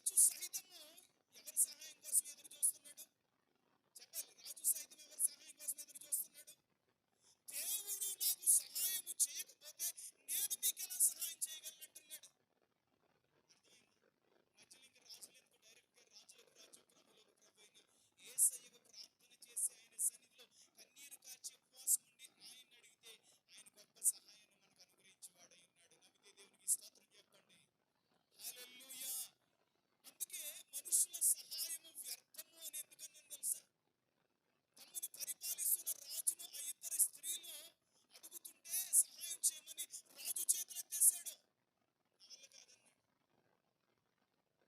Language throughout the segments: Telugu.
రాజు సహితము ఎవరి సహాయం కోసం ఎదురు చూస్తున్నాడు? చెప్పాలి. రాజు సైతం ఎవరి సహాయం కోసం ఎదురు చూస్తున్నాడు? దేవుడు నాకు సహాయం చేయకపోతే నేను మీకు ఎలా సహాయం చేయగలను అంటున్నాడు. అర్థమైందా? మధ్యలో ఇంకా రాజులు ఎందుకు, డైరెక్ట్ గా రాజులకు రాజు ప్రభులకు ప్రభు అయిన యేసయ్యకు ప్రార్థన చేసి ఆయన సన్నిధిలో కన్నీరు కార్చి ఉపవాసం ఉండి ఆయన అడిగితే ఆయన గొప్ప సహాయాన్ని మనకు అనుగ్రహించేవాడై ఉన్నాడు. నమ్మితే దేవునికి స్తోత్రం చెప్పండి. హల్లెలూయా. అందుకే మనుషుల సహాయము వ్యర్థము అని ఎందుకన్నాను తెలుసా? తమను పరిపాలిస్తున్న రాజును ఆ ఇద్దరు స్త్రీలు అడుగుతుంటే సహాయం చేయమని రాజు చేతులు ఎత్తేసాడు. నా వల్ల కాదన్నాడు.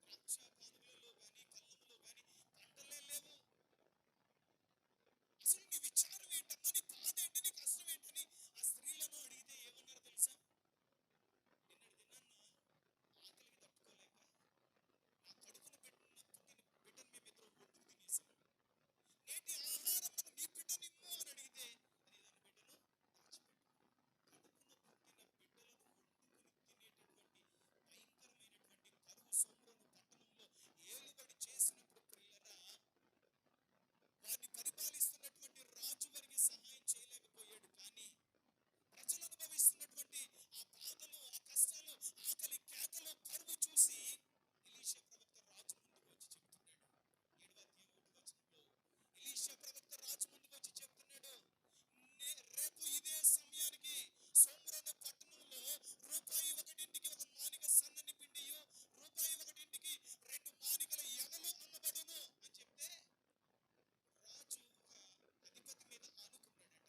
ద్రాక్ష కానుగలలో గాని కళ్ళములో గాని పంటలే లేవు. అసలు నీ విచారం ఏంటమ్మా, నీ బాధ ఏంటి, నీ కష్టం ఏంటని ఆ స్త్రీలను అడిగితే ఏమన్నారు తెలుసా? నిన్నటి దినాన్న ఆకలికి తట్టుకోలేక నా కడుపును పుట్టిన బిడ్డను మేమిద్దరు వండుకు తినేసాం. నేటి ఆహారం నీ బిడ్డనిమ్ము అని అడిగితే అది దాని బిడ్డను దాచిపెట్టు. కడుపున పుట్టిన బిడ్డలను వండుకుని తినేటటువంటి భయంకరమైనటువంటి కరువు సోమరును పట్టణంలో ఏలుబడి చేసినప్పుడు ప్రియులరా, వారిని పరిపాలిస్తున్నటువంటి రాజు వారికి సహాయం చేయలేకపోయాడు. కానీ ప్రజలు అనుభవిస్తున్నటువంటి ఆ బాధలు, ఆ కష్టాలు, ఆకలి కేకలు, కరువు చూసి ఎలీషా ప్రవక్త రాజు ముందుకు వచ్చి చెప్తున్నాడు. 7వ అధ్యాయం 1వ వచనంలో ఎలీషా ప్రవక్త రాజు ముందుకు వచ్చి చెప్తున్నాడు, రేపు ఇదే సమయానికి సోమ్రోను పట్టణంలో రూపాయి 1ంటికి 1 మానిక సన్నని పిండియు, రూపాయి 1ంటికి 2 మానికల ఎవలు అమ్మబడును అని చెప్తే రాజు ఒక అధిపతి మీద ఆనుకున్నాడట.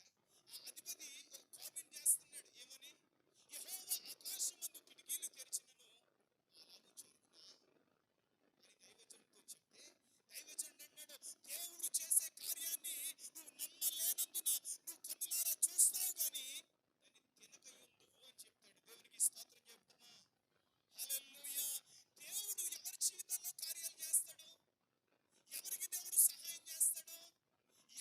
ఆ అధిపతి ఒక కామెంట్ చేస్తున్నాడు. ఏమని? యెహోవా ఆకాశమందు కిటికీలు తెరిచినను అలాగూ జరుగునా అని దైవజనుడితో చెప్తే, దైవజనుడు అన్నాడు, దేవుడు చేసే కార్యాన్ని నువ్వు నమ్మలేనందున నువ్వు కన్నులారా చూస్తావు గాని దాన్ని తినకయుందువు అని చెప్తాడు. దేవునికి స్తోత్రం చెప్తామా? హల్లెలూయా. దేవుడు ఎవరి జీవితంలో కార్యాలు చేస్తాడు? ఎవరికి దేవుడు సహాయం చేస్తాడు?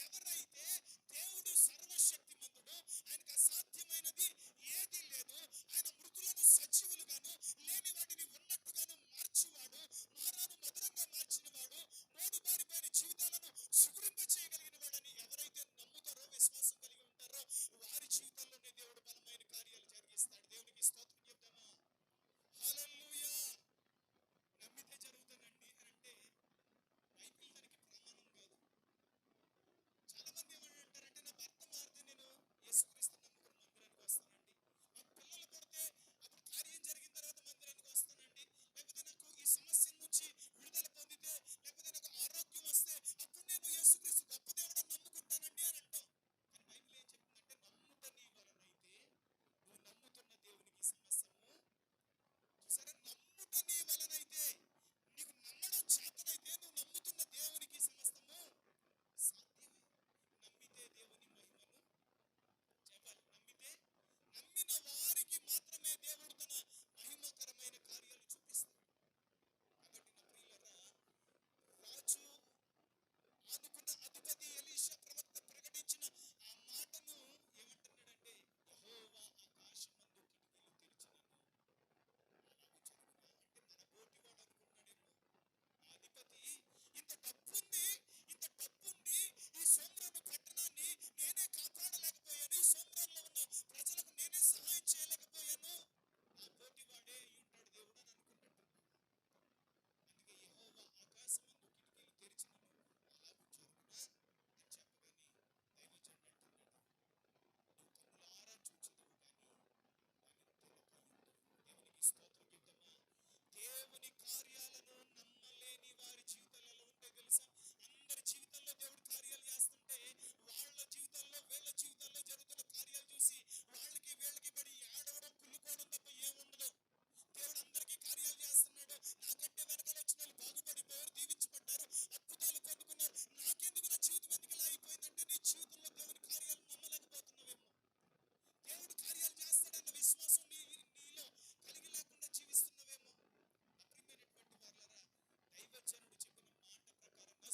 ఎవరైతే దేవుడు సర్వశక్తిమంతుడు, ఆయనకు అసాధ్యమైనది ఏది లేదు, ఆయన మృతులను సజీవులుగాను లేని వాటిని ఉన్నట్టుగాను మార్చివాడు, మారాను మధురంగా మార్చినవాడు, మోడుబారిపోయిన జీవితాలను సుగురింప చేయగలిగిన వాడని ఎవరైతే నమ్ముతారో, విశ్వాసం కలిగి ఉంటారో వారి జీవితంలోనే దేవుడు బలమైన కార్యాలు జరిగిస్తాడు. దేవునికి స్తోత్రం చెప్తామా? హల్లెలూయా. నమ్మితే జరుగుతుందండి అని అంటే బైబిల్ దానికి ప్రమాణం కాదు. చాలా మంది ఏమని అంటారంటే, నా భర్త మారితే నేను యేసుక్రీస్తు నమ్ముకుని మందిరానికి వస్తానండి, మా పిల్లలు పుడితే అప్పుడు కార్యం జరిగిన తర్వాత మందిరానికి వస్తానండి, లేకపోతే నాకు ఈ సమస్య నుంచి విడుదల పొందితే, లేకపోతే నాకు ఆరోగ్యం వస్తే అప్పుడు నేను యేసుక్రీస్తు గొప్ప దేవుడని నమ్ముకుంటానండి అని అంటాం. కానీ బైబిల్ ఏం చెప్తుందంటే, నమ్ముట నీ వలనైతే నువ్వు నమ్ముతున్న దేవునికి సమస్తము. చూసారా? నమ్ముట నీ వలనైతే, నీకు నమ్మడం చేతనైతే నువ్వు నమ్ముతున్న దేవునికి సమస్తము సాధ్యమే. నమ్మితే దేవుని మహిమను చెప్పాలి. నమ్మిన వారికి మాత్రమే దేవుడు తన మహిమకరమైన కార్యాలు చూపిస్తాడు. కాబట్టి నా ప్రియులారా, రాజు ఆనుకున్న అధిపతి ఎలీషా ప్రవక్త ప్రకటించిన ఆ మాటను ఏమంటున్నాడంటే, యెహోవా ఆకాశమందు కిటికీలు తెరిచినను అలాగూ జరుగునా అంటే మన బోటివాడు అనుకున్నాడేమో. అధిపతి ఇంత డబ్బుంది ఈ సోమ్రోను పట్టణాన్ని నేనే కాపాడలేకపోయాను, ఈ సోమ్రోన్లో ఉన్న ప్రజలకు నేనే సహాయం చేయలేకపోయాను, నా పోటీ వాడే ఉంటాడు దేవుడు అని అనుకున్నట్టు. అందుకే యెహోవా ఆకాశమందు కిటికీలు తెరిచినను అలాగూ జరుగునా అని చెప్పగాని దైవజనుడు అంటున్నాడు, నువ్వు కన్నులారా చూచుదువు గాని దాన్ని తినకయుందువు. దేవునికి స్తోత్రం చెప్తామా? దేవుని కార్యాలను నమ్మలేని వారి జీవితాలలో ఉంటే తెలుసా, అందరి జీవితాల్లో దేవుడు కార్యాలు చేస్తుంటే వాళ్ళ జీవితాల్లో వీళ్ళ జీవితాల్లో జరుగుతున్న కార్యాలు చూసి వాళ్ళకి వీళ్ళకి పడి ఏడవడం, కుళ్ళుకోవడం తప్ప ఏముండదు. దేవుడు అందరికీ కార్యాలు చేస్తున్నాడు. నాకంటే వెనకాల వచ్చిన వాళ్ళు బాగుపడిపోయారు, దీవించబడ్డారు, అద్భుతాలు పొందుకున్నారు, నాకెందుకు, నా జీవితం ఎందుకు ఇలా అయిపోయిందంటే నీ జీవితంలో దేవుని కార్యాలు నమ్మలేకపోతున్నావేమో. దేవుడు కార్యాలు చేస్తాడన్న విశ్వాసం నీలో కలిగి లేకుండా జీవిస్తున్నావేమో. అప్రియమైనటువంటి వారలారా, దైవజనుడు చెప్పిన మాట ప్రకారంగా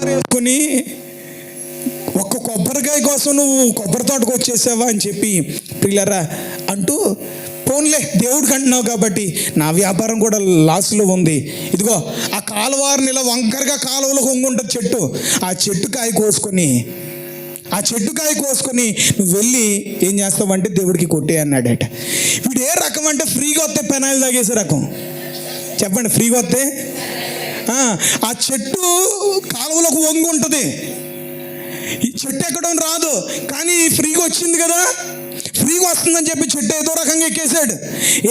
వేసుకొని ఒక్క కొబ్బరికాయ కోసం నువ్వు కొబ్బరి తోటకు వచ్చేసావా అని చెప్పి పిల్లరా అంటూ, పోన్లే దేవుడికి అంటున్నావు కాబట్టి నా వ్యాపారం కూడా లాస్లో ఉంది, ఇదిగో ఆ కాలువారిని ఇలా వంకరగా కాలువలో కొంగుంటుంది చెట్టు, ఆ చెట్టుకాయ కోసుకొని నువ్వు వెళ్ళి ఏం చేస్తావంటే దేవుడికి కొట్టే అన్నాడట. వీడు ఏ రకం అంటే ఫ్రీగా వస్తే పెనాయిల్ తాగేసే రకం. చెప్పండి, ఫ్రీగా వస్తే ఆ చెట్టు కాలువలకు వంగి ఉంటుంది, ఈ చెట్టు ఎక్కడం రాదు, కానీ ఫ్రీగా వచ్చింది కదా, ఫ్రీగా వస్తుందని చెప్పి చెట్టు ఏదో రకంగా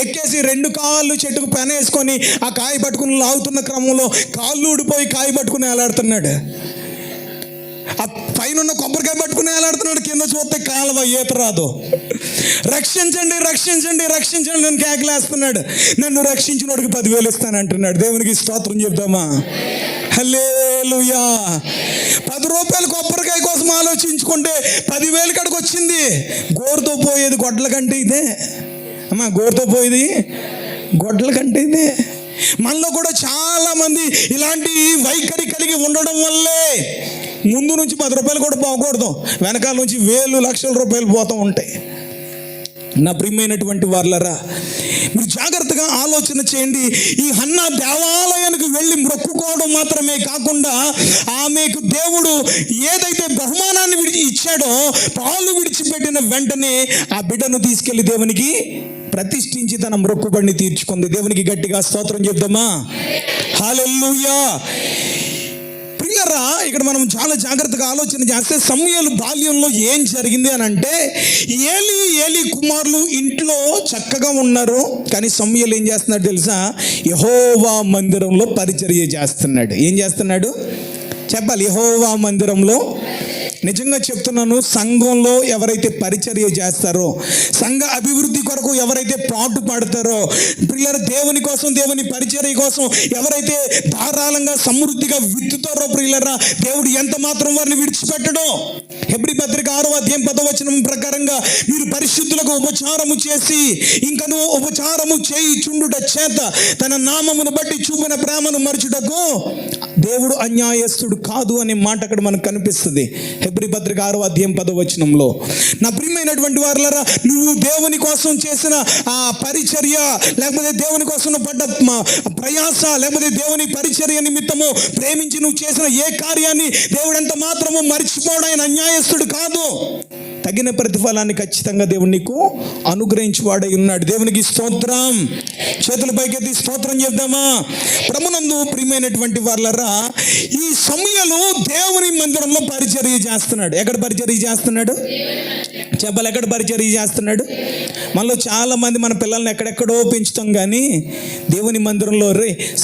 ఎక్కేసి 2 కాళ్ళు చెట్టుకు పెన వేసుకొని ఆ కాయ పట్టుకుని లాగుతున్న క్రమంలో కాళ్ళు ఊడిపోయి కాయ పట్టుకుని వేలాడుతున్నాడు. ఆ పైన ఉన్న కొబ్బరికాయ పట్టుకుని వేలాడుతున్నాడు, కింద చూస్తే కాలువ ఈత రాదు. రక్షించండి అని కేకలేస్తున్నాడు. నన్ను రక్షించినోడికి 10,000 ఇస్తానంటున్నాడు. దేవునికి స్తోత్రం చెప్తామా? హల్లెలూయా. 10 రూపాయలు కొబ్బరికాయ కోసం ఆలోచించుకుంటే 10,000 కాడికి వచ్చింది. గోరుతో పోయేది గొడ్ల కంటే ఇదే అమ్మా, గోరుతో పోయేది గొడ్ల కంటే ఇదే. మనలో కూడా చాలా మంది ఇలాంటి వైఖరి కలిగి ఉండడం వల్లే ముందు నుంచి 10 రూపాయలు కూడా పోకూడదు, వెనకాల నుంచి వేలు లక్షల రూపాయలు పోతూ ఉంటాయి. నా ప్రియమైనటువంటి వారలారా, మీరు జాగ్రత్తగా ఆలోచన చేయండి. ఈ హన్నా దేవాలయానికి వెళ్ళి మొక్కుకోవడం మాత్రమే కాకుండా ఆమెకు దేవుడు ఏదైతే బహుమానాన్ని ఇచ్చాడో, పాలు విడిచిపెట్టిన వెంటనే ఆ బిడ్డను తీసుకెళ్లి దేవునికి ప్రతిష్ఠించి తన మొక్కుబడిని తీర్చుకుంది. దేవునికి గట్టిగా స్తోత్రం చెప్దామా? హల్లెలూయా. ప్రియరా, ఇక్కడ మనం చాలా జాగ్రత్తగా ఆలోచన చేస్తే సమూయేలు బాల్యంలో ఏం జరిగింది అని అంటే, ఏలీ కుమారులు ఇంట్లో చక్కగా ఉన్నారు, కానీ సమూయేలు ఏం చేస్తున్నాడు తెలుసా? యెహోవా మందిరంలో పరిచర్య చేస్తున్నాడు. ఏం చేస్తున్నాడు చెప్పాలి? యెహోవా మందిరంలో. నిజంగా చెప్తున్నాను, సంఘంలో ఎవరైతే పరిచర్య చేస్తారో, సంఘ అభివృద్ధి కొరకు ఎవరైతే పాటు పడతారో, పిల్లలు దేవుని కోసం, దేవుని పరిచర్య కోసం ఎవరైతే ధారాళంగా సమృద్ధిగా విత్తుతారో, పిల్లరా దేవుడు ఎంత మాత్రం వారిని విడిచిపెట్టడో. హెబ్రీ పత్రిక 6వ అధ్యాయం 10వ వచనం ప్రకారంగా, మీరు పరిశుద్ధులకు ఉపచారము చేసి ఇంకను ఉపచారము చేయుచుండుట చేత తన నామమును బట్టి చూపిన ప్రేమను మరచుటకు దేవుడు అన్యాయస్తుడు కాదు అనే మాట అక్కడ మనకు కనిపిస్తుంది. హెబ్రీ పత్రిక 6వ అధ్యాయం 10వ వచనంలో. నా ప్రియమైనటువంటి వారలారా, నువ్వు దేవుని కోసం చేసిన ఆ పరిచర్య, లేకపోతే దేవుని కోసం పడ్డ ప్రయాస, లేకపోతే దేవుని పరిచర్య నిమిత్తము ప్రేమించి నువ్వు చేసిన ఏ కార్యాన్ని దేవుడు ఎంత మాత్రము మర్చిపోవడం, ఆయన అన్యాయస్తుడు కాదు. తగిన ప్రతిఫలాన్ని ఖచ్చితంగా దేవుడు నీకు అనుగ్రహించువాడై ఉన్నాడు. దేవునికి స్తోత్రం. చేతుల పైకెత్తి స్తోత్రం చెప్దామా? ప్రభునందు ప్రియమైనటువంటి వారలారా, ఈ సమూయేలు దేవుని మందిరంలో పరిచర్య చేస్తున్నాడు. ఎక్కడ పరిచర్య చేస్తున్నాడు చెప్పాలి? ఎక్కడ పరిచర్య చేస్తున్నాడు? మనలో చాలా మంది మన పిల్లల్ని ఎక్కడెక్కడో పెంచుతాం, కానీ దేవుని మందిరంలో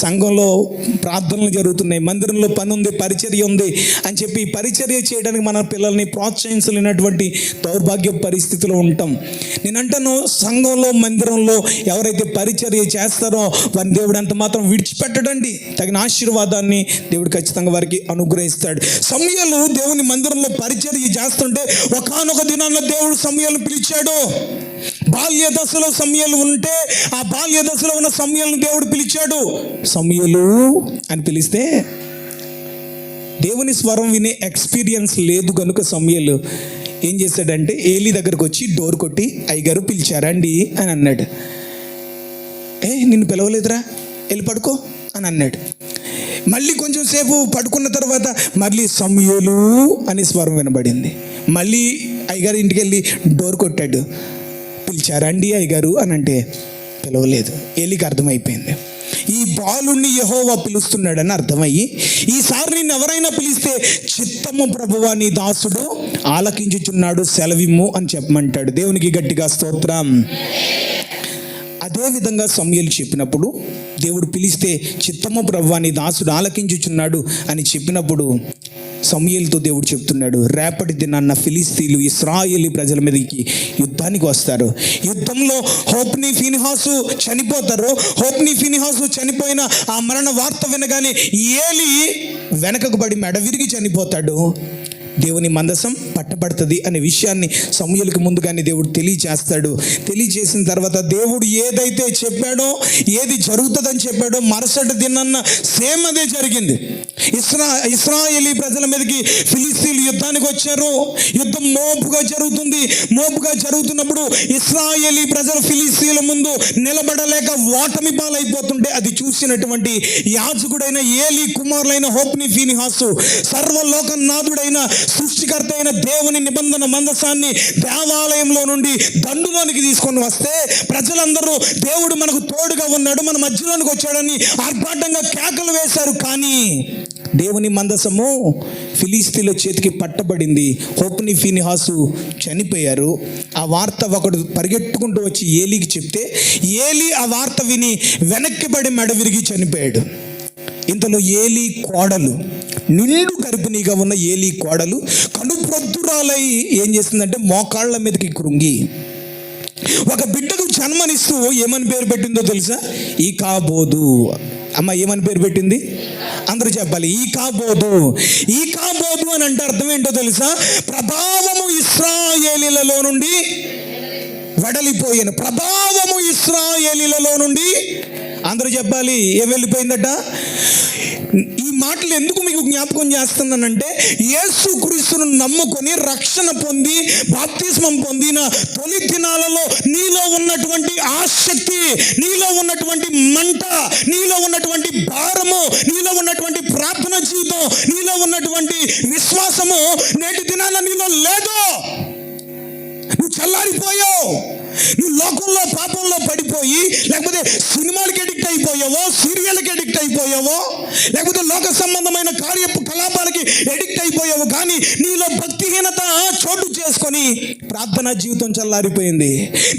సంఘంలో ప్రార్థనలు జరుగుతున్నాయి, మందిరంలో పని ఉంది, పరిచర్య ఉంది అని చెప్పి పరిచర్య చేయడానికి మన పిల్లల్ని ప్రోత్సహించలేనటువంటి దౌర్భాగ్య పరిస్థితిలో ఉంటాం. నేనంటాను, సంఘంలో మందిరంలో ఎవరైతే పరిచర్య చేస్తారో వారిని దేవుడు ఎంత మాత్రం విడిచిపెట్టడండి. తగిన ఆశీర్వాదాన్ని దేవుడు ఖచ్చితంగా వారికి అనుగ్రహిస్తాడు. సమూయేలు దేవుని మందిరంలో పరిచర్య చేస్తుంటే ఒకానొక దినాన దేవుడు సమూయేలును పిలిచాడు. బాల్య దశలో సమూయేలు ఉంటే ఆ బాల్య దశలో ఉన్న సమూయేలును దేవుడు పిలిచాడు. సమూయేలు అని పిలిస్తే దేవుని స్వరం వినే ఎక్స్పీరియన్స్ లేదు కనుక సమూయేలు ఏం చేశాడంటే ఏలీ దగ్గరకు వచ్చి డోర్ కొట్టి, అయ్యగారు పిలిచారండి అని అన్నాడు. నిన్ను పిలవలేదురా, వెళ్ళి పడుకో అని అన్నాడు. మళ్ళీ కొంచెం సేపు పడుకున్న తర్వాత మళ్ళీ సమూయేలు అని స్వరం వినబడింది. మళ్ళీ అయ్యగారు ఇంటికి వెళ్ళి డోర్ కొట్టాడు. పిలిచారండి అయ్యగారు అని అంటే పిలవలేదు. ఏలీకి అర్థమైపోయింది, ఈ బాలుణ్ణి యెహోవా పిలుస్తున్నాడని అర్థమయ్యి, ఈసారి నిన్ను ఎవరైనా పిలిస్తే చిత్తము ప్రభువా నీ దాసుడు ఆలకించుచున్నాడు, సెలవిమ్ము అని చెప్పమంటాడు. దేవునికి గట్టిగా స్తోత్రం. అదేవిధంగా సమూయేలు చెప్పినప్పుడు, దేవుడు పిలిస్తే చిత్తము ప్రభువా నీ దాసుడు ఆలకించుచున్నాడు అని చెప్పినప్పుడు సమూయేలుతో దేవుడు చెప్తున్నాడు, రేపటి దినాన్న ఫిలిస్తీన్లు ఇశ్రాయేలీ ప్రజల మీదకి యుద్ధానికి వస్తారు. యుద్ధంలో హోప్ని ఫీనిహాసు చనిపోతారు. హోప్ని ఫీనిహాసు చనిపోయిన ఆ మరణ వార్త వినగానే ఏలీ వెనకకు పడి మెడ విరిగి చనిపోతాడు. దేవుని మందసం పట్టబడుతుంది అనే విషయాన్ని సమూయేలుకి ముందుగానే దేవుడు తెలియచేస్తాడు. తెలియచేసిన తర్వాత దేవుడు ఏదైతే చెప్పాడో, ఏది జరుగుతుందని చెప్పాడో, మరుసటి దినాన్న సేమ్ అదే జరిగింది. ఇశ్రాయేలీ ప్రజల మీదకి ఫిలిస్తీన్లు యుద్ధానికి వచ్చారు. యుద్ధం మోపుగా జరుగుతున్నప్పుడు ఇశ్రాయేలీ ప్రజలు ఫిలిస్తీన్ల ముందు నిలబడలేక ఓటమి పాలైపోతుంటే అది చూసినటువంటి యాజకుడైన ఏలీ కుమారులైన హోప్ని ఫీనిహాసు సర్వలోకనాథుడైన సృష్టికర్త అయిన దేవుని నిబంధన మందసాన్ని దేవాలయంలో నుండి దండులోనికి తీసుకొని వస్తే ప్రజలందరూ దేవుడు మనకు తోడుగా ఉన్నాడు, మన మధ్యలోనికి వచ్చాడని ఆర్భాటంగా కేకలు వేశారు. కానీ దేవుని మందసము ఫిలిస్తీన్ల చేతికి పట్టబడింది. హోప్ని ఫీనిహాసు చనిపోయారు. ఆ వార్త ఒకడు పరిగెట్టుకుంటూ వచ్చి ఏలీకి చెప్తే ఏలీ ఆ వార్త విని వెనక్కిబడి మెడ విరిగి చనిపోయాడు. ఇంతలో ఏలీ కోడలు, నిండు గర్భిణిగా ఉన్న ఏలీ కోడలు కనుప్రొద్దురాలై ఏం చేసిందంటే మోకాళ్ళ మీదకి కృంగి ఒక బిడ్డకు జన్మనిస్తూ ఏమని పేరు పెట్టిందో తెలుసా? ఈకాబోదు. అమ్మ ఏమని పేరు పెట్టింది? అందరూ చెప్పాలి. ఈకాబోదు అని అంటే అర్థం ఏంటో తెలుసా? ప్రభావము ఇశ్రాయేలీలలో నుండి వెడలిపోయాను. ప్రభావము ఇశ్రాయేలీలలో నుండి అందరూ చెప్పాలి. ఏం వెళ్ళిపోయిందట? ఈ మాటలు ఎందుకు మీకు జ్ఞాపకం చేస్తున్నానంటే యేసుక్రీస్తును నమ్ముకొని రక్షణ పొంది బాప్తిస్మం పొందిన తొలి దినాలలో నీలో ఉన్నటువంటి ఆసక్తి, నీలో ఉన్నటువంటి మంట, నీలో ఉన్నటువంటి భారము, నీలో ఉన్నటువంటి ప్రార్థన జీవితం, నీలో ఉన్నటువంటి విశ్వాసము నేటి దినాన నీలో లేదు. నువ్వు చల్లారిపోయావు. నువ్వు లోకంలో పాపంలో పడిపోయి, లేకపోతే సినిమాలకి అడిక్ట్ అయిపోయావో, సీరియల్కి అడిక్ట్ అయిపోయావో, లేకపోతే లోక సంబంధమైన కార్యకలాపాలకి అడిక్ట్ అయిపోయావు. కానీ నీలో భక్తిహీనత చోటు చేసుకొని ప్రార్థనా జీవితం చల్లారిపోయింది.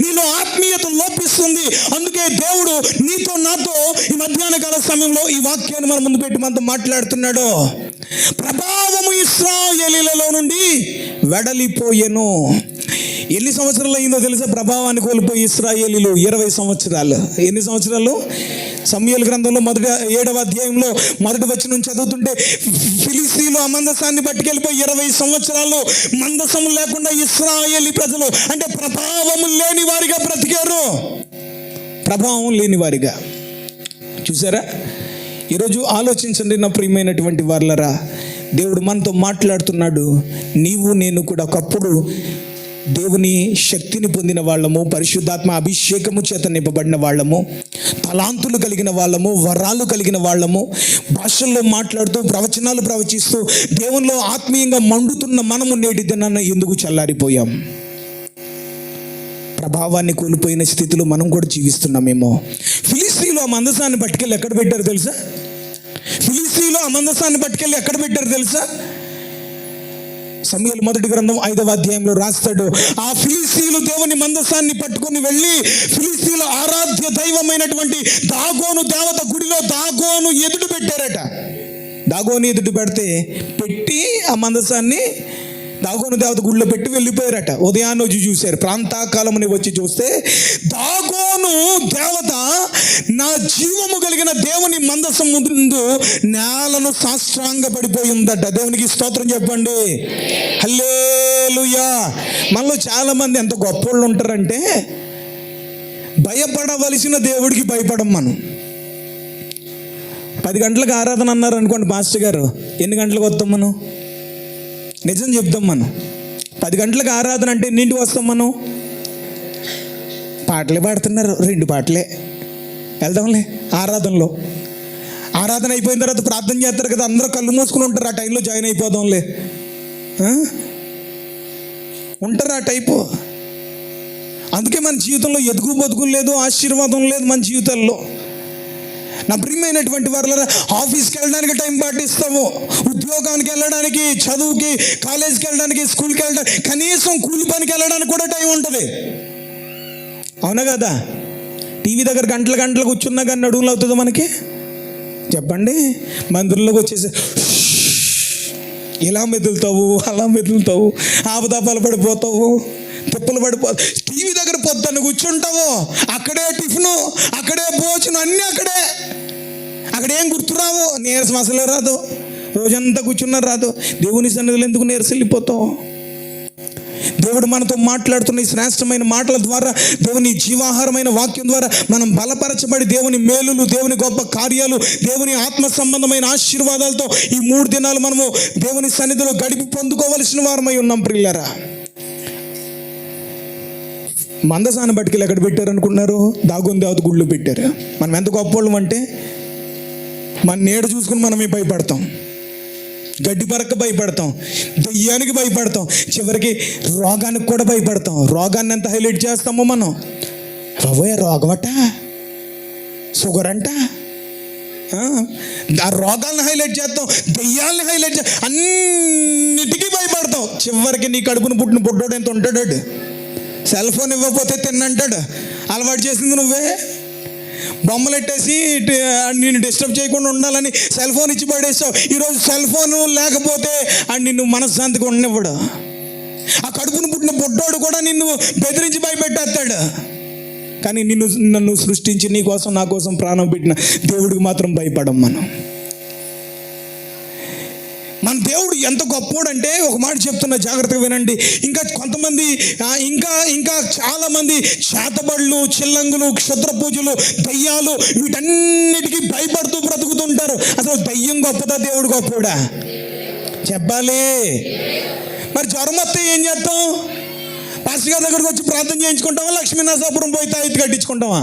నీలో ఆత్మీయత లోపిస్తుంది. అందుకే దేవుడు నీతో నాతో ఈ మధ్యాహ్న కాల సమయంలో ఈ వాక్యాన్ని మన ముందు పెట్టి మనతో మాట్లాడుతున్నాడు. ప్రభావము ఇశ్రాయేలీలలో నుండి వెడలిపోయెను. ఎన్ని సంవత్సరాలు అయిందో తెలుసా ప్రభావాన్ని కోల్పోయి ఇశ్రాయేలీలు? 20 సంవత్సరాలు. ఎన్ని సంవత్సరాలు? సమూయేలు గ్రంథంలో 7వ అధ్యాయంలో 1వ వచనం చదువుతుంటే ఫిలిస్తీన్లు ఆ మందసాన్ని పట్టుకెళ్ళిపోయి 20 సంవత్సరాలు మందసం లేకుండా ఇశ్రాయేలీ ప్రజలు అంటే ప్రభావము లేని వారిగా బ్రతికారు. ప్రభావం లేని వారిగా. చూసారా? ఈరోజు ఆలోచించండి నా ప్రియమైనటువంటి వారలారా, దేవుడు మనతో మాట్లాడుతున్నాడు. నీవు నేను కూడా ఒకప్పుడు దేవుని శక్తిని పొందిన వాళ్ళము, పరిశుద్ధాత్మ అభిషేకము చేత నింపబడిన వాళ్ళము, తలాంతులు కలిగిన వాళ్ళము, వరాలు కలిగిన వాళ్ళము, భాషల్లో మాట్లాడుతూ ప్రవచనాలు ప్రవచిస్తూ దేవునిలో ఆత్మీయంగా మండుతున్న మనము నేటి దినాన ఎందుకు చల్లారిపోయాం? ప్రభావాన్ని కోల్పోయిన స్థితిలో మనం కూడా జీవిస్తున్నామేమో. ఫిలిస్తీన్లు ఆ మందసాన్ని పట్టుకెళ్ళి ఎక్కడ పెట్టారు తెలుసా? ఫిలిస్తీన్లు ఆ మందసాన్ని పట్టుకెళ్ళి ఎక్కడ పెట్టారు తెలుసా? సమూయేలు 1వ గ్రంథం 5వ అధ్యాయంలో రాస్తాడు. ఆ ఫిలిస్తీన్లు దేవుని మందసాన్ని పట్టుకొని వెళ్ళి ఫిలిస్తీన్ల ఆరాధ్య దైవమైనటువంటి దాగోను దేవత గుడిలో దాగోను ఎదుట పెట్టారట. దాగోను ఎదుట పెట్టి ఆ మందసాన్ని దాగోను దేవత గుడిలో పెట్టి వెళ్ళిపోయారట. ఉదయాన్ని వచ్చి చూశారు, ప్రాంతాకాలముని వచ్చి చూస్తే దాగోను దేవత నా జీవము కలిగిన దేవుని మందసం ముందు నేలను సాష్టాంగ పడిపోయి ఉందట. దేవునికి స్తోత్రం చెప్పండి. హల్లెలూయా. మనలో చాలా మంది ఎంత గొప్పోళ్ళు ఉంటారంటే భయపడవలసిన దేవుడికి భయపడం. మనం 10 గంటలకు ఆరాధన అన్నారు అనుకోండి పాస్టర్ గారు, ఎన్ని గంటలకు వస్తాం మనం? నిజం చెప్తాం. మనం 10 గంటలకు ఆరాధన అంటే ఎన్నింటికి వస్తాం? మనం పాటలే పాడుతున్నారు, 2 పాటలే, వెళ్దాంలే. ఆరాధన అయిపోయిన తర్వాత ప్రార్థన చేస్తారు కదా, అందరూ కళ్ళు మూసుకుని ఉంటారు. ఆ టైంలో జాయిన్ అయిపోదాంలే ఉంటారు ఆ టైపు. అందుకే మన జీవితంలో ఎదుగు బతుకులు లేదు, ఆశీర్వాదం లేదు మన జీవితాల్లో. నా ప్రియమైనటువంటి వారులారా, ఆఫీస్కి వెళ్ళడానికి టైం పాటిస్తాము, ఉద్యోగానికి వెళ్ళడానికి, చదువుకి, కాలేజీకి వెళ్ళడానికి, స్కూల్కి వెళ్ళడానికి, కనీసం కూలి పనికి వెళ్ళడానికి కూడా టైం ఉంటుంది. అవునా కదా? టీవీ దగ్గర గంటలు కూర్చున్నా కానీ నడువులు అవుతుందో మనకి? చెప్పండి. మందిరంలోకి వచ్చేసి ఇలా మెదులుతావు, అలా మెదులుతావు, ఆపదాపాలు పడిపోతావు, తిప్పలు పడిపోతావు. టీవీ దగ్గర పొద్దున్న కూర్చుంటావు, అక్కడే టిఫిను, అక్కడే భోజనం, అన్నీ అక్కడేం గుర్తురావు, నీరసం అసలే రాదు, రోజంతా కూర్చున్నారు రాదు. దేవుని సన్నిధిలో ఎందుకు నీరసం వెళ్ళిపోతావు? దేవుడు మనతో మాట్లాడుతున్న ఈ శ్రేష్టమైన మాటల ద్వారా, దేవుని జీవాహారమైన వాక్యం ద్వారా మనం బలపరచబడి దేవుని మేలులు, దేవుని గొప్ప కార్యాలు, దేవుని ఆత్మ సంబంధమైన ఆశీర్వాదాలతో ఈ 3 దినాలు మనము దేవుని సన్నిధిలో గడిపి పొందుకోవలసిన వారమై ఉన్నాం ప్రియులారా. మందసాన్ని బట్టికి ఎక్కడ పెట్టారు అనుకున్నారు? దాగోని దేవత గుళ్ళు పెట్టారు. మనం ఎంత గొప్పవాళ్ళం అంటే మన నీడ చూసుకుని మనమే భయపడతాం, గడ్డి పరక్క భయపడతాం, దెయ్యానికి భయపడతాం, చివరికి రోగానికి కూడా భయపడతాం. రోగాన్ని ఎంత హైలైట్ చేస్తామో మనం, రోగం అట, షుగర్ అంట, ఆ రోగాలను హైలైట్ చేస్తాం, దెయ్యాలని హైలైట్ చేస్తాం, అన్నిటికీ భయపడతాం. చివరికి నీ కడుపును పుట్టిన పుట్టోడు ఎంత ఉంటాడు, సెల్ ఫోన్ ఇవ్వకపోతే తిన్నంటాడు. అలవాటు చేసింది నువ్వే. బొమ్మలు ఎట్టేసి నిన్ను డిస్టర్బ్ చేయకుండా ఉండాలని సెల్ ఫోన్ ఇచ్చి పడేస్తావు. ఈరోజు సెల్ ఫోన్ లేకపోతే నిన్ను మనశ్శాంతిగా ఉండనివ్వడు. ఆ కడుపును పుట్టిన బొడ్డోడు కూడా నిన్ను బెదిరించి భయపెట్టేస్తాడు. కానీ నన్ను సృష్టించి నీ కోసం నా కోసం ప్రాణం పెట్టిన దేవుడికి మాత్రం భయపడం మనం. మన దేవుడు ఎంత గొప్పోడు అంటే, ఒక మాట చెప్తున్నా, జాగ్రత్తగా వినండి. ఇంకా కొంతమంది ఇంకా చాలామంది చేతబడులు, చిల్లంగులు, క్షుద్ర పూజలు, దయ్యాలు, వీటన్నిటికీ భయపడుతూ బ్రతుకుతుంటారు. అసలు దయ్యం గొప్పదా, దేవుడు గొప్పోడా చెప్పాలి. మరి జ్వరం వస్తే ఏం చేస్తాం? పాస్టర్ గారి దగ్గరకు వచ్చి ప్రార్థన చేయించుకుంటావా, లక్ష్మీనరసాపురం పోయి తాయితీ కట్టించుకుంటావా?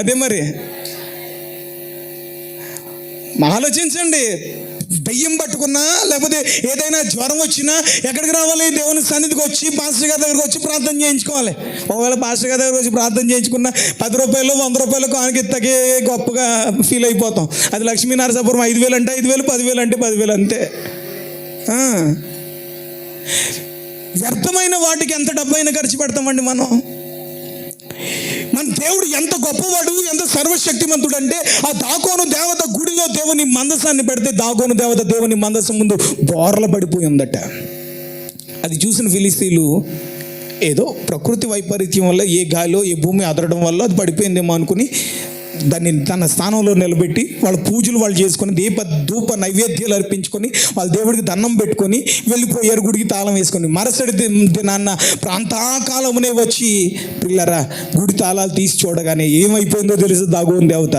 అదే మరి ఆలోచించండి. దయ్యం పట్టుకున్నా లేకపోతే ఏదైనా జ్వరం వచ్చినా ఎక్కడికి రావాలి? దేవుని సన్నిధికి వచ్చి పాస్టర్ గారి దగ్గరకు వచ్చి ప్రార్థన చేయించుకోవాలి. ఒకవేళ పాస్టర్ గారి దగ్గరకు వచ్చి ప్రార్థన చేయించుకున్నా 10 రూపాయలు 100 రూపాయలు కానికిత్తకే గొప్పగా ఫీల్ అయిపోతాం. అది లక్ష్మీనరసాపురం 5,000 అంటే 5,000, 10,000 అంటే 10,000 అంతే. వ్యర్థమైన వాటికి ఎంత డబ్బైనా ఖర్చు పెడతామండి మనం. మన దేవుడు ఎంత గొప్పవాడు, ఎంత సర్వశక్తిమంతుడు అంటే, ఆ దాగోను దేవత గుడిలో దేవుని మందసాన్ని పెడితే దాగోను దేవత దేవుని మందసం ముందు బోర్ల పడిపోయి ఉందట. అది చూసిన ఫిలిస్తీన్లు ఏదో ప్రకృతి వైపరీత్యం వల్ల, ఏ గాలిలో ఏ భూమి అదరడం వల్ల అది పడిపోయిందేమో అనుకుని దాన్ని తన స్థానంలో నిలబెట్టి వాళ్ళ పూజలు వాళ్ళు చేసుకొని ధూప నైవేద్యాలు అర్పించుకొని వాళ్ళ దేవుడికి దండం పెట్టుకొని వెళ్ళిపోయారు, గుడికి తాళం వేసుకొని. మరుసటి దినాన్న ప్రాంతాకాలమునే వచ్చి పిల్లరా గుడి తాళాలు తీసి చూడగానే ఏమైపోయిందో తెలుసు? దాగోను దేవత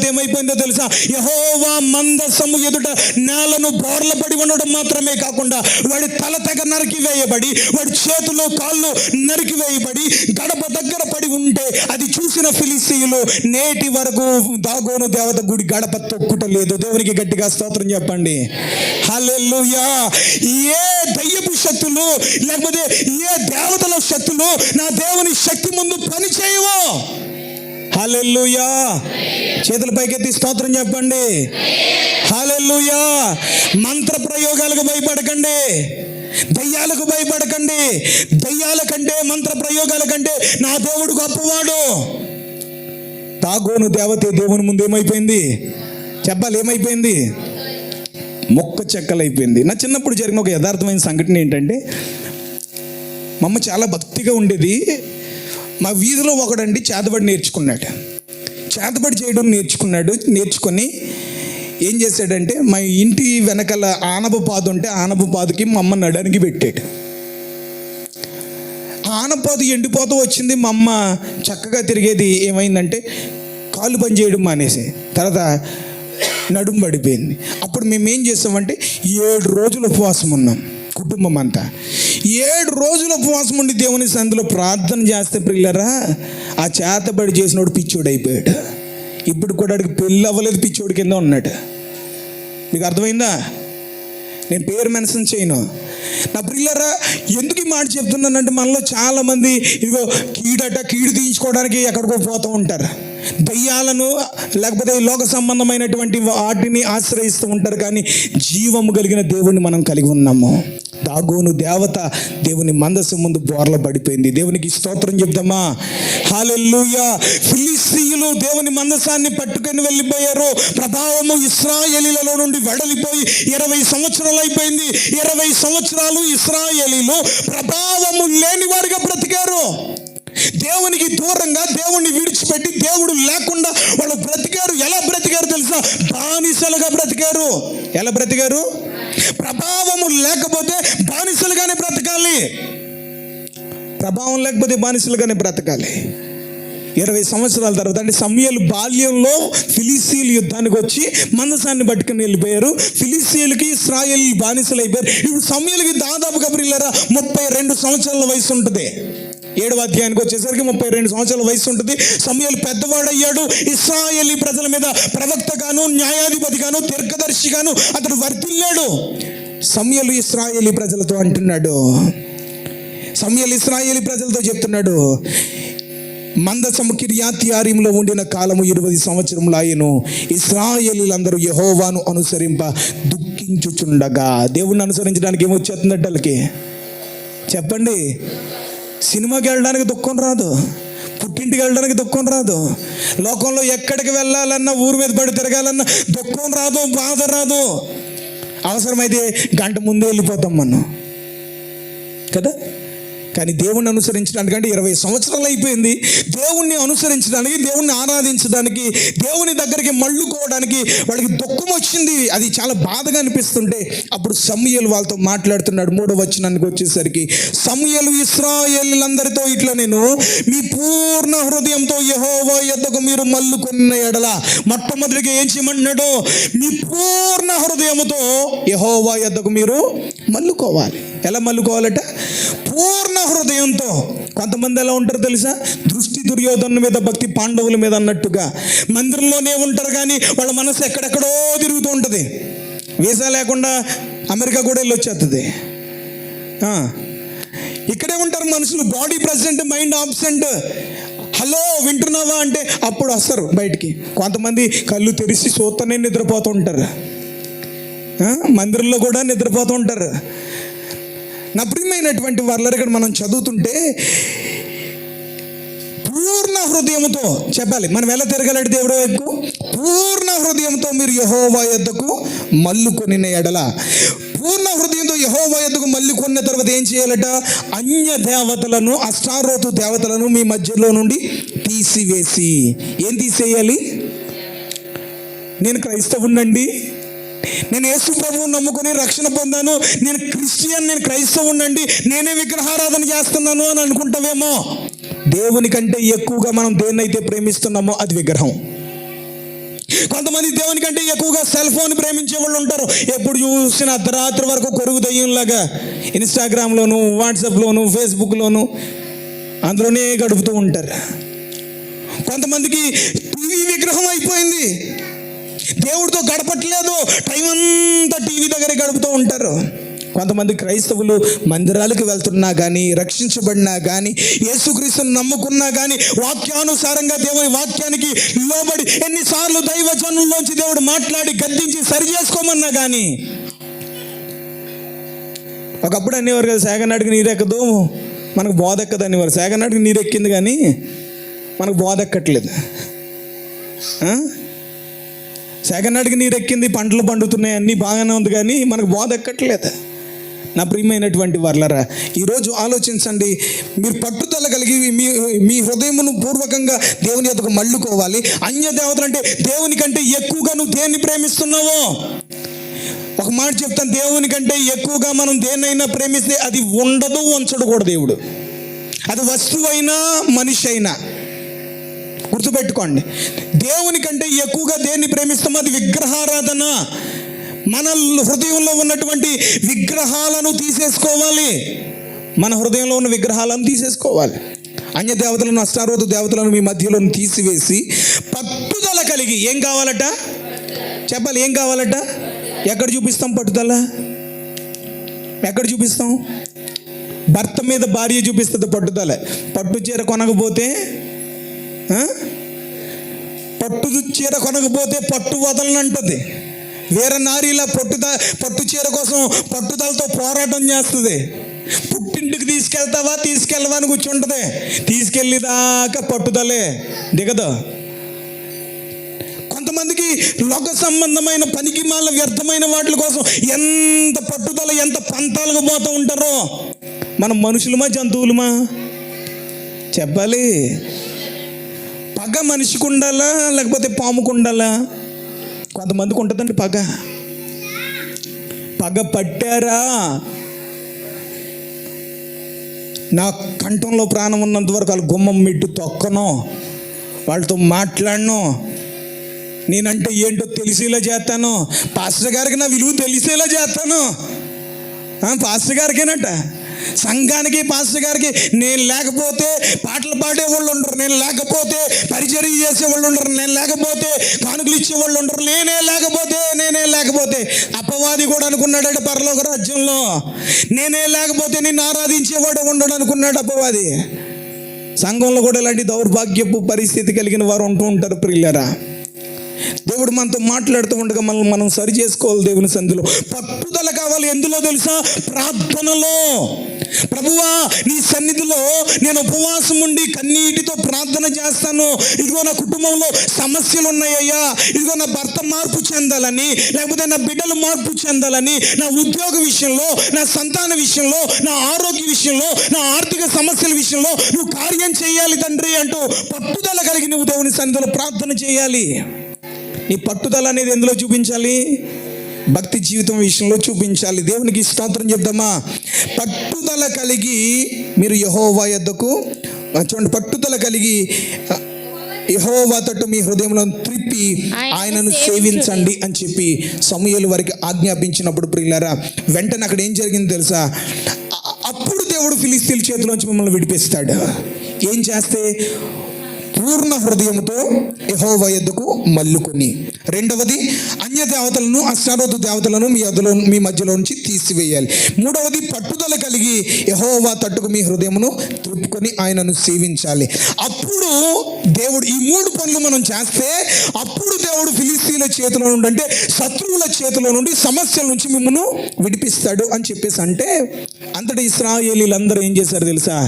ఏమైపోయిందో తెలుసా? యెహోవా మందసము ఎదుట నేలను బోర్ల పడి ఉండడం మాత్రమే కాకుండా వాడి తల తెగ నరికి వేయబడి, వాడి చేతులు కాళ్ళు నరికి వేయబడి గడప దగ్గర పడి ఉంటే అది చూసిన ఫిలిస్తీయులు నేటి వరకు దాగోను దేవత గుడి గడప తొక్కుటలేదు. దేవునికి గట్టిగా స్తోత్రం చెప్పండి. హల్లెలూయా. ఏ దయ్యపు శక్తులు లేకపోతే ఏ దేవతల శక్తులు నా దేవుని శక్తి ముందు పని చేయవు. హల్లెలూయా. చేతుల పైకెత్తి స్తోత్రం చెప్పండి. హల్లెలూయా. మంత్ర ప్రయోగాలకు భయపడకండి, దయ్యాలకు భయపడకండి. దయ్యాల కంటే మంత్ర ప్రయోగాల కంటే నా దేవుడు గొప్పవాడు. దాగోను దేవతే దేవుని ముందు ఏమైపోయింది చెప్పాలి? ఏమైపోయింది? మొక్క చెక్కలైపోయింది. నా చిన్నప్పుడు జరిగిన ఒక యథార్థమైన సంఘటన ఏంటంటే, మా అమ్మ చాలా భక్తిగా ఉండేది. మా వీధిలో ఒకడండి చేతబడి నేర్చుకున్నాడు. చేతబడి చేయడం నేర్చుకొని ఏం చేశాడంటే, మా ఇంటి వెనకాల ఆనప పాదు ఉంటే ఆనప పాదుకి మా అమ్మ నడానికి పెట్టాడు. ఆనపాదు ఎండిపోతూ వచ్చింది. మా అమ్మ చక్కగా తిరిగేది. ఏమైందంటే కాళ్ళు పని చేయడం మానేసి తర్వాత నడుము పడిపోయింది. అప్పుడు మేము ఏం చేస్తామంటే 7 రోజులు ఉపవాసం ఉన్నాం కుటుంబం అంతా. 7 రోజుల ఉపవాసం ఉండి దేవుని సన్నిధిలో ప్రార్థన చేస్తే ప్రియులరా, ఆ చేతబడి చేసినోడు పిచ్చోడు అయిపోయాడు. ఇప్పుడు కూడా వాడికి పెళ్ళి అవ్వలేదు, పిచ్చోడి కింద ఉన్నాడు. మీకు అర్థమైందా? నేను పేరు మెన్షన్ చేయను. నా ప్రియులరా, ఎందుకు ఈ మాట చెప్తున్నానంటే, మనలో చాలామంది ఇదిగో కీడు తీయించుకోవడానికి ఎక్కడికో పోతూ ఉంటారు. దయ్యాలను లేకపోతే లోక సంబంధమైనటువంటి వాటిని ఆశ్రయిస్తూ ఉంటారు. కానీ జీవము కలిగిన దేవుణ్ణి మనం కలిగి ఉన్నాము. దాగోను దేవత దేవుని మందసం ముందు బోర్ల పడిపోయింది. దేవునికి స్తోత్రం చెప్దామా? హల్లెలూయా. ఫిలిస్తీయులు దేవుని మందసాన్ని పట్టుకొని వెళ్ళిపోయారు. ప్రభావము ఇశ్రాయేలీలలో నుండి వెడలిపోయి 20 సంవత్సరాలు అయిపోయింది. 20 సంవత్సరాలు ఇశ్రాయేలీలు ప్రభావము లేని వారిగా బ్రతికారు. దేవునికి దూరంగా, దేవుణ్ణి విడిచిపెట్టి, దేవుడు లేకుండా వాళ్ళు బ్రతికారు. ఎలా బ్రతికారు తెలుసా? బానిసలుగా బ్రతికారు. ఎలా బ్రతికారు? లేకపోతే బానిసలుగానే బ్రతకాలి. ప్రభావం లేకపోతే బానిసలుగానే బ్రతకాలి. 20 సంవత్సరాల తర్వాత అంటే సమూయేలు బాల్యంలో ఫిలిస్తీయుల యుద్ధానికి వచ్చి మందసాన్ని పట్టుకుని వెళ్ళిపోయారు. ఫిలిస్తీయులకి ఇశ్రాయేలు బానిసలు అయిపోయారు. ఇప్పుడు సమూయేలుకి దాదాపుగా ప్రియులారా 32 సంవత్సరాల వయసు ఉంటుంది. 7వ అధ్యాయానికి వచ్చేసరికి 32 సంవత్సరాల వయసు ఉంటుంది. సమూయేలు పెద్దవాడయ్యాడు. ఇశ్రాయేలీ ప్రజల మీద ప్రవక్తగాను, న్యాయాధిపతిగాను, దీర్ఘదర్శిగాను అతడు వర్తిల్లాడు. సమూయేలు ఇశ్రాయేలీ ప్రజలతో అంటున్నాడు, సమూయేలు ఇశ్రాయేలీ ప్రజలతో చెప్తున్నాడు, మందసము కిర్యాత్యారీములో ఉండిన కాలము 20 సంవత్సరములు ఆయను. ఇశ్రాయేలీలందరూ యెహోవాను అనుసరింప దుఃఖించుచుండగా. దేవుణ్ణి అనుసరించడానికి ఏమొచ్చేస్తుందంటే వాళ్ళకి చెప్పండి. సినిమాకి వెళ్ళడానికి దుఃఖం రాదు, పుట్టింటికి వెళ్ళడానికి దుఃఖం రాదు, లోకంలో ఎక్కడికి వెళ్ళాలన్నా, ఊరి మీద పడి తిరగాలన్నా దుఃఖం రాదు, బాధ రాదు. అవసరమైతే గంట ముందే వెళ్ళిపోతాం మనం కదా. కానీ దేవుణ్ణి అనుసరించడానికి అంటే 20 సంవత్సరాలు అయిపోయింది. దేవుణ్ణి అనుసరించడానికి, దేవుణ్ణి ఆరాధించడానికి, దేవుని దగ్గరికి మళ్ళుకోవడానికి వాళ్ళకి దుఃఖం వచ్చింది. అది చాలా బాధగా అనిపిస్తుంటే అప్పుడు సమూయేలు వాళ్ళతో మాట్లాడుతున్నాడు. 3వ వచనానికి వచ్చేసరికి, సమూయేలు ఇశ్రాయేలీలందరితో ఇట్లా, నేను మీ పూర్ణ హృదయంతో యెహోవా యొద్దకు మీరు మళ్ళుకొన్న ఎడల. మొట్టమొదటిగా ఏం చేయమంటున్నాడు? మీ పూర్ణ హృదయముతో యెహోవా యొద్దకు మీరు మళ్ళుకోవాలి. ఎలా మళ్ళుకోవాలట? పూర్ణ హృదయంతో. కొంతమంది ఎలా ఉంటారు తెలుసా? దృష్టి దుర్యోధను మీద, భక్తి పాండవుల మీద అన్నట్టుగా మందిరంలోనే ఉంటారు, కానీ వాళ్ళ మనసు ఎక్కడెక్కడో తిరుగుతూ ఉంటుంది. వీసా లేకుండా అమెరికా కూడా వెళ్ళి వచ్చేస్తుంది. ఇక్కడే ఉంటారు మనుషులు, body present, mind absent. Hello వింటున్నావా అంటే అప్పుడు వస్తారు బయటికి. కొంతమంది కళ్ళు తెరిచి చూస్తూనే నిద్రపోతూ ఉంటారు, మందిరంలో కూడా నిద్రపోతూ ఉంటారు. నా ప్రియమైనటువంటి వారులారా, ఇక్కడ మనం చదువుతుంటే పూర్ణ హృదయంతో చెప్పాలి. మనం ఎలా తిరగాలంటే దేవుడు వైపు పూర్ణ హృదయంతో మీరు యెహోవా యొద్దకు మళ్ళుకొని ఎడల. పూర్ణ హృదయంతో యెహోవా యొద్దకు మళ్ళుకొన్న తర్వాత ఏం చేయాలట? అన్య దేవతలను, అష్టారోతు దేవతలను మీ మధ్యలో నుండి తీసివేసి. ఏం తీసేయాలి? నేను క్రైస్తవునండి, నేను యేసు ప్రభువుని నమ్ముకొని రక్షణ పొందాను, నేను క్రిస్టియన్, నేను క్రైస్తవునండి, నేనే విగ్రహారాధన చేస్తున్నాను అని అనుకుంటావేమో. దేవుని కంటే ఎక్కువగా మనం దేన్నైతే ప్రేమిస్తున్నామో అది విగ్రహం. కొంతమంది దేవుని కంటే ఎక్కువగా సెల్ ఫోన్ ప్రేమించే వాళ్ళు ఉంటారు. ఎప్పుడు చూసిన అర్ధరాత్రి వరకు కొరుగు దయ్యంలాగా ఇన్స్టాగ్రామ్లోను, వాట్సాప్లోను, ఫేస్బుక్లోను అందులోనే గడుపుతూ ఉంటారు. కొంతమందికి టీవీ విగ్రహం అయిపోయింది, దేవుడితో గడపట్లేదు, టైం అంతా టీవీ దగ్గరే గడుపుతూ ఉంటారు. కొంతమంది క్రైస్తవులు మందిరాలకు వెళ్తున్నా కానీ, రక్షించబడినా కానీ, యేసుక్రీస్తుని నమ్ముకున్నా కానీ, వాక్యానుసారంగా దేవుని వాక్యానికి లోబడి ఎన్నిసార్లు దైవజనుల్లోంచి దేవుడు మాట్లాడి గద్దించి సరి చేసుకోమన్నా కానీ, ఒకప్పుడు అనేవారు కదా, సేగనాటికి నీరెక్కదు మనకు బోధ ఎక్కదు అనేవారు. సేగనాటికి నీరెక్కింది కానీ మనకు బోధ ఎక్కట్లేదు. సేగనాటికి నీరెక్కింది, పంటలు పండుతున్నాయి, అన్నీ బాగానే ఉంది, కానీ మనకు బోధ ఎక్కట్లేదు. నా ప్రియమైనటువంటి వారులారా, ఈరోజు ఆలోచించండి. మీరు పట్టుదల కలిగి మీ హృదయమును పూర్వకంగా దేవుని యొద్దకు మళ్ళుకోవాలి. అన్య దేవతలు అంటే దేవుని కంటే ఎక్కువగా నువ్వు దేన్ని ప్రేమిస్తున్నావో. ఒక మాట చెప్తాను, దేవుని కంటే ఎక్కువగా మనం దేన్నైనా ప్రేమిస్తే అది ఉండదు, ఉంచడు కూడా దేవుడు. అది వస్తువైనా మనిషి అయినా గుర్తుపెట్టుకోండి. దేవుని కంటే ఎక్కువగా దేన్ని ప్రేమిస్తామో అది విగ్రహారాధన. మన హృదయంలో ఉన్నటువంటి విగ్రహాలను తీసేసుకోవాలి. మన హృదయంలో ఉన్న విగ్రహాలను తీసేసుకోవాలి. అన్య దేవతలను, అష్టారోతు దేవతలను మీ మధ్యలో తీసివేసి పట్టుదల కలిగి. ఏం కావాలట చెప్పాలి? ఏం కావాలట? ఎక్కడ చూపిస్తాం పట్టుదల? ఎక్కడ చూపిస్తాం? భర్త మీద భార్య చూపిస్తుంది పట్టుదల. పట్టు చీర కొనకపోతే, పట్టు చీర కొనకపోతే పట్టు వదలనంటది. వేరే నారీలా పట్టు చీర కోసం పట్టుదలతో పోరాటం చేస్తుంది. పుట్టింటికి తీసుకెళ్ళవా అని కూర్చుంటుంది. తీసుకెళ్ళేదాకా పట్టుదలే దిగదు. కొంతమందికి లోక సంబంధమైన పనికిమాల వ్యర్థమైన వాటి కోసం ఎంత పట్టుదల, ఎంత పంతాలకు పోతూ ఉంటారో. మనం మనుషులమా జంతువులమా చెప్పాలి? పగ మనిషికి ఉండాలా లేకపోతే పాముకు ఉండాలా? కొంతమందికి ఉంటుందండి పగ. పగ పట్టారా? నా కంఠంలో ప్రాణం ఉన్నంత వరకు వాళ్ళ గుమ్మం మెట్టు తొక్కను, వాళ్ళతో మాట్లాడను, నేనంటే ఏంటో తెలిసేలా చేస్తాను, పాస్టర్ గారికి నా విలువ తెలిసేలా చేస్తాను. పాస్టర్ గారికేనట, సంఘానికి పాస్టర్ గారికి నేను లేకపోతే పాటలు పాడేవాళ్ళు ఉండరు, నేను లేకపోతే పరిచర్య చేసేవాళ్ళు ఉండరు, నేను లేకపోతే కానుకలు ఇచ్చేవాళ్ళు ఉండరు, నేనే లేకపోతే అపవాది కూడా అనుకున్నాడట పరలోక రాజ్యంలో, నేనే లేకపోతే నిన్ను ఆరాధించేవాడు ఉండడు అనుకున్నాడు అపవాది. సంఘంలో కూడా ఇలాంటి దౌర్భాగ్యపు పరిస్థితి కలిగిన వారు ఉంటూ ఉంటారు ప్రియులారా. దేవుడు మనతో మాట్లాడుతూ ఉండగా మనం సరి చేసుకోవాలి. దేవుని సంధిలో పట్టుదల కావాలి. ఎందులో తెలుసా? ప్రార్థనలో. ప్రభువా, నీ సన్నిధిలో నేను ఉపవాసం ఉండి కన్నీటితో ప్రార్థన చేస్తాను. ఇదిగో నా కుటుంబంలో సమస్యలు ఉన్నాయ్యా, ఇదిగో నా భర్త మార్పు చెందాలని, లేకపోతే నా బిడ్డలు మార్పు చెందాలని, నా ఉద్యోగ విషయంలో, నా సంతాన విషయంలో, నా ఆరోగ్య విషయంలో, నా ఆర్థిక సమస్యల విషయంలో నువ్వు కార్యం చేయాలి తండ్రి అంటూ పట్టుదల కలిగి నువ్వు దేవుని సన్నిధిలో ప్రార్థన చేయాలి. నీ పట్టుదల అనేది ఎందులో చూపించాలి? భక్తి జీవితం విషయంలో చూపించాలి. దేవునికి స్తోత్రం చెప్దామా? పట్టుదల కలిగి మీరు యెహోవా యొద్దకు చూడండి, పట్టుదల కలిగి యెహోవా తట్టు మీ హృదయంలో త్రిప్పి ఆయనను సేవించండి అని చెప్పి సమూయేలు వారికి ఆజ్ఞాపించినప్పుడు ప్రియులారా, వెంటనే అక్కడ ఏం జరిగింది తెలుసా? అప్పుడు దేవుడు ఫిలిష్తీయుల చేతిలోంచి మిమ్మల్ని విడిపిస్తాడు. ఏం చేస్తే? పూర్ణ హృదయంతో యెహోవా యొద్దకు మల్లుకొని. రెండవది, అన్య దేవతలను, అష్టారోతు దేవతలను మీ మధ్యలో నుంచి తీసివేయాలి. మూడవది, పట్టుదల కలిగి యెహోవా తట్టుకు మీ హృదయమును త్రిప్పుకొని ఆయనను సేవించాలి. అప్పుడు దేవుడు ఈ మూడు పనులు మనం చేస్తే అప్పుడు దేవుడు ఫిలిష్తీయుల చేతిలో నుండి, అంటే శత్రువుల చేతిలో నుండి, సమస్యల నుంచి మిమ్మల్ని విడిపిస్తాడు అని చెప్పేసి అంటే, అంతటి ఇశ్రాయేలీలందరూ ఏం చేశారు తెలుసా?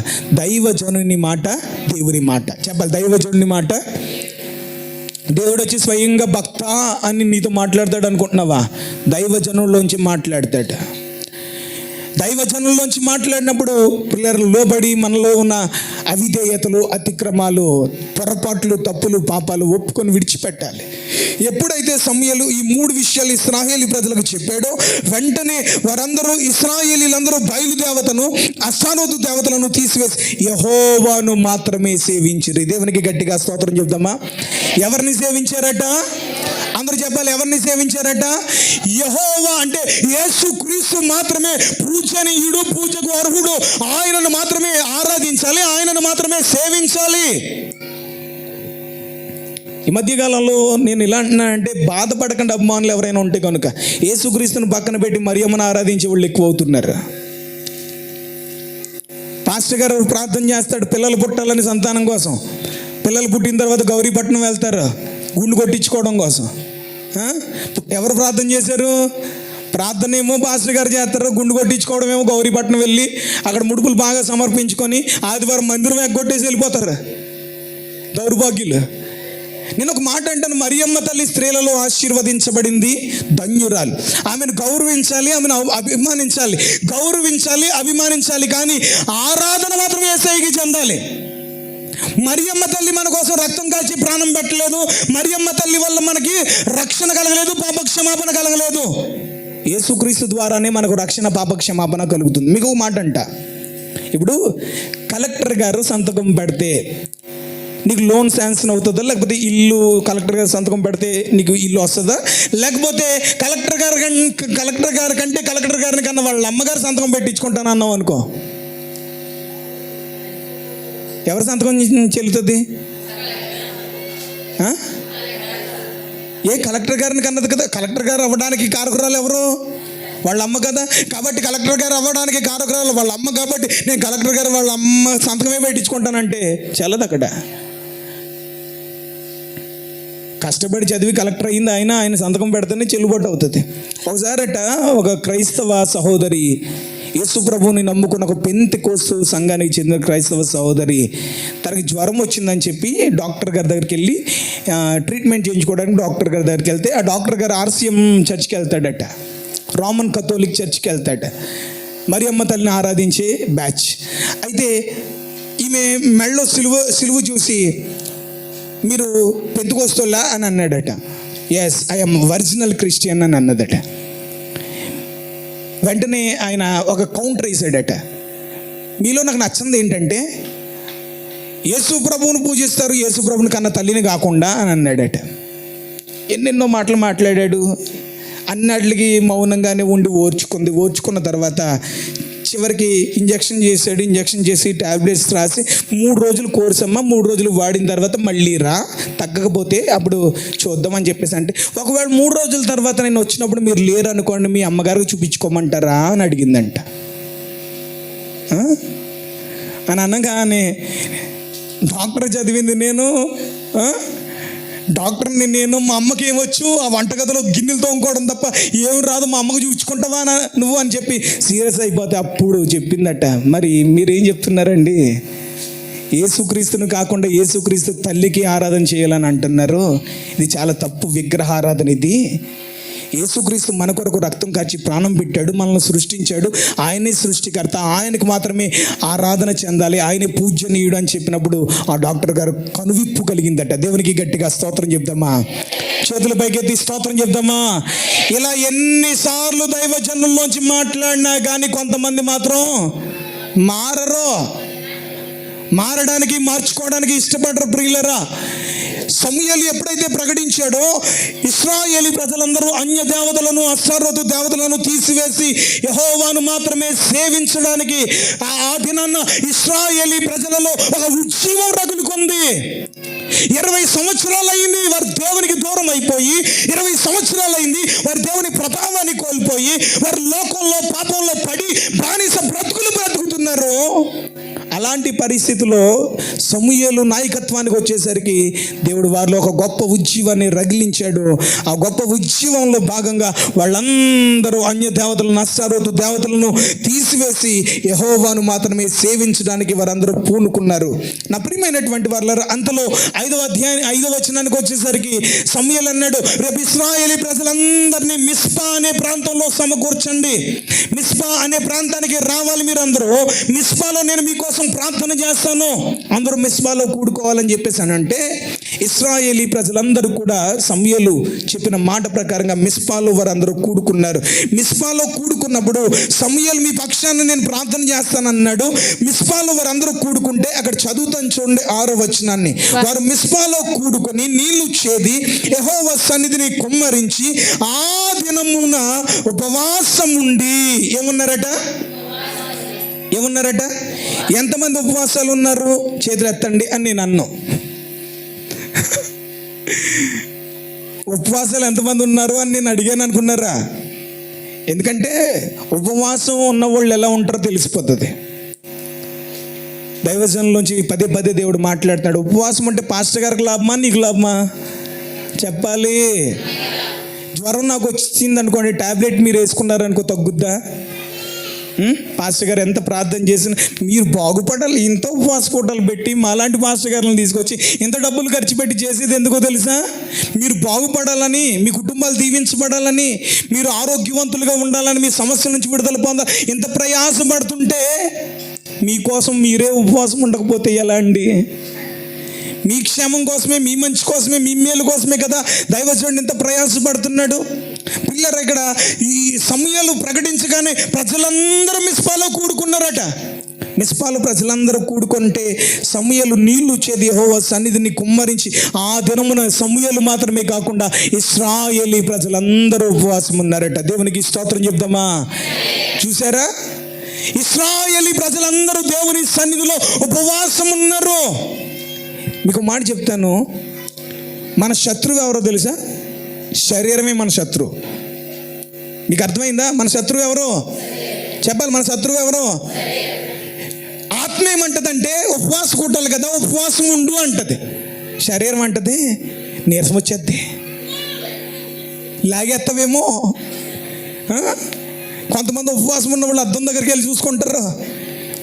దైవజనుని మాట, దేవుని మాట చెప్పాలి. దైవజనుని మాట. దేవుడు వచ్చి స్వయంగా భక్త అని నీతో మాట్లాడతాడు అనుకుంటున్నావా? దైవజనుల్లోంచి మాట్లాడతాడు. దైవజనుల్లోంచి మాట్లాడినప్పుడు పిల్లలు లోబడి మనలో ఉన్న అవిధేయతలు, అతిక్రమాలు, పొరపాట్లు, తప్పులు, పాపాలు ఒప్పుకొని విడిచిపెట్టాలి. ఎప్పుడైతే సమూయేలు ఈ మూడు విషయాలు ఇశ్రాయేలీ ప్రజలకు చెప్పాడో వెంటనే వారందరూ, ఇశ్రాయేలీలందరూ బయలుదేవతను, అష్టారోతు దేవతలను తీసివేసి యెహోవాను మాత్రమే సేవించిరి. దేవునికి గట్టిగా స్తోత్రం చెప్దామా? ఎవరిని సేవించారట? అందరూ చెప్పాలి. ఎవరిని సేవించారట? యెహోవా అంటే యేసుక్రీస్తు మాత్రమే పూజనీయుడు, పూజకు అర్హుడు. ఆయనను మాత్రమే ఆరాధించాలి, ఆయనను మాత్రమే సేవించాలి. ఈ మధ్యకాలంలో నేను ఇలా అంటున్నానంటే బాధపడకుండా అభిమానులు ఎవరైనా ఉంటే కనుక యేసుక్రీస్తుని పక్కన పెట్టి మరియమ్మను ఆరాధించే వాళ్ళు ఎక్కువ అవుతున్నారు. పాస్టర్ గారు ప్రార్థన చేస్తాడు పిల్లలు పుట్టాలని, సంతానం కోసం. పిల్లలు పుట్టిన తర్వాత గౌరీపట్నం వెళ్తారు గుండు కొట్టించుకోవడం కోసం. ఎవరు ప్రార్థన చేశారు? ప్రార్థన ఏమో పాస్టర్ గారు చేస్తారు, గుండు కొట్టించుకోవడం ఏమో గౌరీపట్నం వెళ్ళి అక్కడ ముడుపులు బాగా సమర్పించుకొని ఆదివారం మందిరం ఎగ్గొట్టేసి వెళ్ళిపోతారు దౌర్భాగ్యులు. నేను ఒక మాట అంటాను, మరియమ్మ తల్లి స్త్రీలలో ఆశీర్వదించబడింది, ధన్యురాలు. ఆమెను గౌరవించాలి, ఆమెను అభిమానించాలి, అభిమానించాలి, కానీ ఆరాధన మాత్రం యేసయ్యకి చెందాలి. మరియమ్మ తల్లి మన కోసం రక్తం కాచి ప్రాణం పెట్టలేదు. మరియమ్మ తల్లి వల్ల మనకి రక్షణ కలగలేదు, పాపక్షమాపణ కలగలేదు. యేసుక్రీస్తు ద్వారానే మనకు రక్షణ, పాపక్షమాపణ కలుగుతుంది. మీకు ఒక మాట అంట, ఇప్పుడు కలెక్టర్ గారు సంతకం పెడితే నీకు లోన్ శాంక్షన్ అవుతుందా? లేకపోతే ఇల్లు కలెక్టర్ గారు సంతకం పెడితే నీకు ఇల్లు వస్తుందా? లేకపోతే కలెక్టర్ గారి కంటే కలెక్టర్ గారిని కన్నా వాళ్ళ అమ్మగారు సంతకం పెట్టించుకుంటాను అన్నావు అనుకో, ఎవరి సంతకం చెల్లుతుంది? కలెక్టర్ గారిని కన్నది కదా. కలెక్టర్ గారు అవ్వడానికి కారకురాలు ఎవరు? వాళ్ళ అమ్మ కదా. కాబట్టి కలెక్టర్ గారు అవ్వడానికి కారకురాలు వాళ్ళ అమ్మ. కాబట్టి నేను కలెక్టర్ గారు వాళ్ళ అమ్మ సంతకమే పెట్టించుకుంటానంటే చెల్లదు. అక్కడ కష్టపడి చదివి కలెక్టర్ అయింది ఆయన సంతకం పెడితేనే చెల్లుబాటు అవుతుంది. ఒకసారట ఒక క్రైస్తవ సహోదరి, యేసు ప్రభువుని నమ్ముకున్న ఒక పెంతెకోస్తు సంఘానికి చెందిన క్రైస్తవ సహోదరి, తనకి జ్వరం వచ్చిందని చెప్పి డాక్టర్ గారి దగ్గరికి వెళ్ళి ట్రీట్మెంట్ చేయించుకోవడానికి డాక్టర్ గారి దగ్గరికి వెళ్తే, ఆ డాక్టర్ గారు RCM చర్చ్కి వెళ్తాడట, రోమన్ కథోలిక్ చర్చ్కి వెళ్తాడ, మరియమ్మ తల్లిని ఆరాధించే బ్యాచ్. అయితే ఈమె మెళ్ళో సిలువ చూసి, మీరు పెంతెకోస్తులా అని అన్నాడట. ఎస్, ఐఎమ్ ఒరిజినల్ క్రిస్టియన్ అని అన్నదట. వెంటనే ఆయన ఒక కౌంటర్ వేసాడట. మీలో నాకు నచ్చింది ఏంటంటే, యేసు ప్రభువును పూజిస్తారు, యేసు ప్రభుని కన్నా తల్లిని కాకుండా అని అన్నాడట. ఎన్నెన్నో మాటలు మాట్లాడాడు. అన్నిటికి మౌనంగానే ఉండి ఓర్చుకున్న తర్వాత చివరికి ఇంజక్షన్ చేశాడు. ఇంజక్షన్ చేసి ట్యాబ్లెట్స్ రాసి 3 రోజులు కోర్స్ అమ్మ, 3 రోజులు వాడిన తర్వాత మళ్ళీ రా, తగ్గకపోతే అప్పుడు చూద్దామని చెప్పేసి. అంటే ఒకవేళ 3 రోజుల తర్వాత నేను వచ్చినప్పుడు మీరు లేరు అనుకోండి, మీ అమ్మగారికి చూపించుకోమంటారా అని అడిగిందంట. అని అనగానే డాక్టర్ చదివింది నేను, డాక్టర్ని నేను, మా అమ్మకి ఏమొచ్చు, ఆ వంటగదిలో గిన్నెలు తోముకోవడం తప్ప ఏం రాదు, మా అమ్మకు చూపించుకుంటావా నువ్వు అని చెప్పి సీరియస్ అయిపోతే అప్పుడు చెప్పిందట. మరి మీరేం చెప్తున్నారండి? యేసుక్రీస్తును కాకుండా యేసుక్రీస్తు తల్లికి ఆరాధన చేయాలని అంటున్నారు. ఇది చాలా తప్పు విగ్రహారాధన. ఇది యేసుక్రీస్తు మన కొరకు రక్తం కార్చి ప్రాణం పెట్టాడు, మనల్ని సృష్టించాడు. ఆయనే సృష్టికర్త, ఆయనకు మాత్రమే ఆరాధన చెందాలి, ఆయనే పూజనీయుడు అని చెప్పినప్పుడు ఆ డాక్టర్ గారు కనువిప్పు కలిగిందట. దేవునికి గట్టిగా స్తోత్రం చెప్దామా? చేతుల పైకెత్తి స్తోత్రం చెప్దామా? ఇలా ఎన్నిసార్లు దైవజనుల్లోంచి మాట్లాడినా కానీ కొంతమంది మాత్రం మారడానికి, మార్చుకోవడానికి ఇష్టపడరు. ప్రియులరా, సమూయేలు ఎప్పుడైతే ప్రకటించాడో ఇశ్రాయేలీ ప్రజలందరూ అన్య దేవతలను, అష్టారోతు దేవతలను తీసివేసి యెహోవాను మాత్రమే సేవించడానికి ఆ దినాన్న ఇశ్రాయేలీ ప్రజలలో ఒక ఉద్యమం రగులుకుంది. 20 సంవత్సరాలు అయింది వారు దేవునికి దూరం అయిపోయి, 20 సంవత్సరాలు అయింది వారి దేవుని ప్రభావాన్ని కోల్పోయి, వారి లోకంలో పాపంలో పడి బానిస బ్రతుకులు బ్రతుకుతున్నారు. అలాంటి పరిస్థితిలో సమూయేలు నాయకత్వానికి వచ్చేసరికి దేవుడు వారిలో ఒక గొప్ప ఉజ్జీవాన్ని రగిలించాడు. ఆ గొప్ప ఉజ్జీవంలో భాగంగా వాళ్ళందరూ అన్య దేవతలను, అష్టారోతు దేవతలను తీసివేసి యెహోవాను మాత్రమే సేవించడానికి వారందరూ పూనుకున్నారు. నా ప్రియమైనటువంటి వారు, అంతలో 5వ అధ్యాయం 5వ వచనానికి వచ్చేసరికి సమూయేలు అన్నాడు, రేపు ఇశ్రాయేలీ ప్రజలందరినీ మిస్పా అనే ప్రాంతంలో సమకూర్చండి, మిస్పా అనే ప్రాంతానికి రావాలి మీరందరూ, మిస్పాలో నేను మీకోసం ప్రార్థన చేస్తాను, అందరూ మిస్పాలో కూడుకోవాలని చెప్పేసి అంటే ఇశ్రాయేలీ ప్రజలందరూ కూడా సమూయేలు చెప్పిన మాట ప్రకారంగా మిస్పాలో వారందరూ కూడుకున్నారు. మిస్పాలో కూడుకున్నప్పుడు సమూయేలు మీ పక్షాన్ని నేను ప్రార్థన చేస్తానన్నాడు. మిస్పాలో వారందరూ కూడుకుంటే అక్కడ చదువుతాను చూడండి 6వ వచనాన్ని. వారు మిస్పాలో కూడుకొని నీళ్లు చేది యెహోవా సన్నిధిని కుమ్మరించి ఆ దినమున ఉపవాసం ఉండి ఏమున్నారట? ఎంతమంది ఉపవాసాలు ఉన్నారు? చేతులు ఎత్తండి అని నేను అన్నాను. ఉపవాసాలు ఎంతమంది ఉన్నారు అని నేను అడిగాను అనుకున్నారా? ఎందుకంటే ఉపవాసం ఉన్న వాళ్ళు ఎలా ఉంటారో తెలిసిపోతుంది. దైవజనులోంచి పదే దేవుడు మాట్లాడుతున్నాడు. ఉపవాసం అంటే పాస్టర్ గారికి లాభమా, నీకు లాభమా? చెప్పాలి. జ్వరం నాకు వచ్చింది అనుకోండి, టాబ్లెట్ మీరు వేసుకున్నారనుకో, తగ్గుద్దా? పాస్టర్ గారు ఎంత ప్రార్థన చేసినా మీరు బాగుపడాలి, ఇంత ఉపవాస కూటాలు పెట్టి మాలాంటి పాస్టర్ గారులను తీసుకొచ్చి ఇంత డబ్బులు ఖర్చు పెట్టి చేసేది ఎందుకో తెలుసా? మీరు బాగుపడాలని, మీ కుటుంబాలు దీవించబడాలని, మీరు ఆరోగ్యవంతులుగా ఉండాలని, మీ సమస్యల నుంచి విడుదల పొందాలి. ఇంత ప్రయాసపడుతుంటే మీకోసం మీరే ఉపవాసం ఉండకపోతే ఎలా అండి? మీ క్షేమం కోసమే, మీ మంచి కోసమే, మీ మేలు కోసమే కదా దైవజనుడు ఇంత ప్రయాసపడుతున్నాడు. పిల్లలు ఇక్కడ ఈ సమూయేలు ప్రకటించగానే ప్రజలందరూ మిస్పాలో కూడుకున్నారట. మిస్పాలో ప్రజలందరూ కూడుకుంటే సమూయేలు నీళ్లు చేది యెహోవా సన్నిధిని కుమ్మరించి ఆ దినమున సమూయేలు మాత్రమే కాకుండా ఇశ్రాయేలీ ప్రజలందరూ ఉపవాసం ఉన్నారట. దేవునికి స్తోత్రం చెప్దామా? చూసారా, ఇశ్రాయేలీ ప్రజలందరూ దేవుని సన్నిధిలో ఉపవాసం ఉన్నారు. మీకు మాట చెప్తాను, మన శత్రువు ఎవరో తెలుసా? శరీరమే మన శత్రువు. మీకు అర్థమైందా? మన శత్రువు ఎవరు? చెప్పాలి. మన శత్రువు ఎవరు? ఆత్మ ఏమంటదంటే ఉపవాసం కూటాలి కదా, ఉపవాసం ఉండు అంటది. శరీరం అంటది నీరసం వచ్చేద్ది, లాగేస్తావేమో. కొంతమంది ఉపవాసం ఉన్న వాళ్ళు అద్దం దగ్గరికి వెళ్ళి చూసుకుంటారు,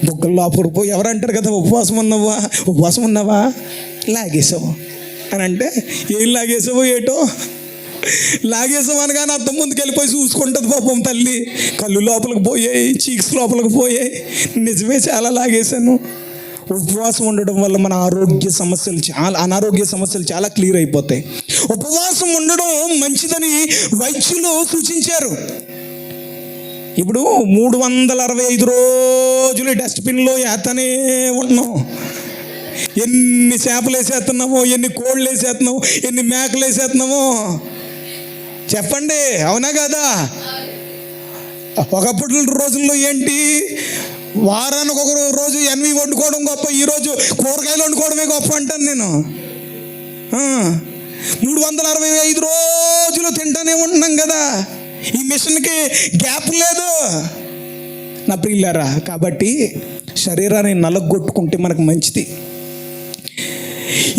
బుగ్గలు లోపలికి పోయి ఎవరు అంటారు కదా, ఉపవాసం ఉన్నావా లాగేసావు అని అంటే, ఏం లాగేసావో ఏటో లాగేసావు అనగానే అద్దం ముందుకు వెళ్ళిపోయి చూసుకుంటుంది పాపం తల్లి. కళ్ళు లోపలికి పోయాయి, చీక్స్ లోపలికి పోయాయి. నిజమే, చాలా లాగేశాను. ఉపవాసం ఉండడం వల్ల మన అనారోగ్య సమస్యలు చాలా క్లియర్ అయిపోతాయి. ఉపవాసం ఉండడం మంచిదని వైద్యులు సూచించారు. ఇప్పుడు 365 రోజులు డస్ట్బిన్లో వేస్తూనే ఉంటున్నాం. ఎన్ని చేపలు వేసేస్తున్నామో, ఎన్ని కోళ్ళు వేసేస్తున్నామో, ఎన్ని మేకలు వేసేస్తున్నామో చెప్పండి, అవునా కదా? ఒకప్పుడు రోజుల్లో ఏంటి, వారానికి ఒక రోజు ఎన్వి వండుకోవడం గొప్ప, ఈరోజు కూరగాయలు వండుకోవడమే గొప్ప అంటాను నేను. 365 రోజులు తింటానే ఉంటున్నాం కదా, ఈ మిషన్కి గ్యాప్ లేదు నా ప్రియులారా. కాబట్టి శరీరాన్ని నలగొట్టుకుంటే మనకు మంచిది.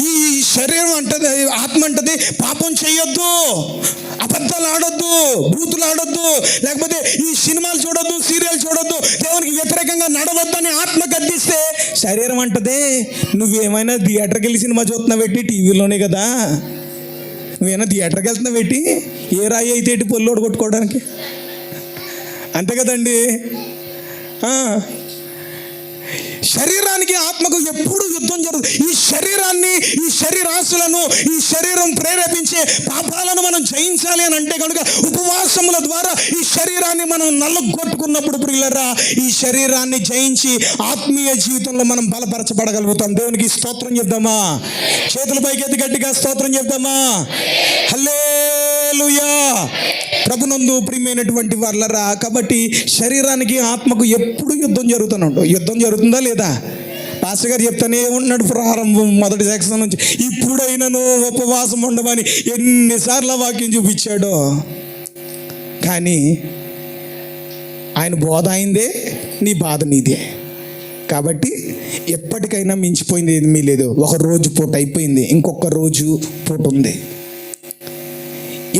ఈ శరీరం అంటది, ఆత్మ అంటది పాపం చేయొద్దు, అబద్ధాలు ఆడొద్దు, బూతులు ఆడొద్దు, లేకపోతే ఈ సినిమాలు చూడొద్దు, సీరియల్ చూడొద్దు, దేవునికి వ్యతిరేకంగా నడవద్దని ఆత్మ గద్దిస్తే, శరీరం అంటది నువ్వేమైనా థియేటర్కి వెళ్ళి సినిమా చూస్తున్నావు పెట్టి, టీవీలోనే కదా, నువ్వేమైనా థియేటర్కి వెళ్తున్నావు పెట్టి, ఏ రాయి అయితే ఎట్టి పొల్లోడు కొట్టుకోవడానికి, అంతే కదండి. శరీరానికి ఆత్మకు ఎప్పుడు యుద్ధం జరుగుతుంది. ఈ శరీరాన్ని, ఈ శరీరాశులను, ఈ శరీరం ప్రేరేపించే పాపాలను మనం జయించాలి అని అంటే కనుక ఉపవాసముల ద్వారా ఈ శరీరాన్ని మనం నల్లగొట్టుకున్నప్పుడు ప్రియులరా, ఈ శరీరాన్ని జయించి ఆత్మీయ జీవితంలో మనం బలపరచబడగలుగుతాం. దేవునికి స్తోత్రం చెప్దామా? చేతుల పైకెత్తి గట్టిగా స్తోత్రం చెప్దామా? హల్లెలూయా. ప్రభునందు ప్రియమైనటువంటి వాళ్ళరా, కాబట్టి శరీరానికి ఆత్మకు ఎప్పుడు యుద్ధం జరుగుతున్నాడు. యుద్ధం జరుగుతుందా లేదా? పాస్టర్ గారు చెప్తానే ఉన్నాడు ప్రారంభం మొదటి సెక్షన్ నుంచి, ఇప్పుడైనను ఉపవాసం ఉండమని ఎన్నిసార్లు వాక్యం చూపించాడో. కానీ ఆయన బోధ అయిందే, నీ బాధ నీదే. కాబట్టి ఎప్పటికైనా మించిపోయింది ఏమీ లేదు. ఒక రోజు పూట అయిపోయింది, ఇంకొక రోజు పూట ఉంది.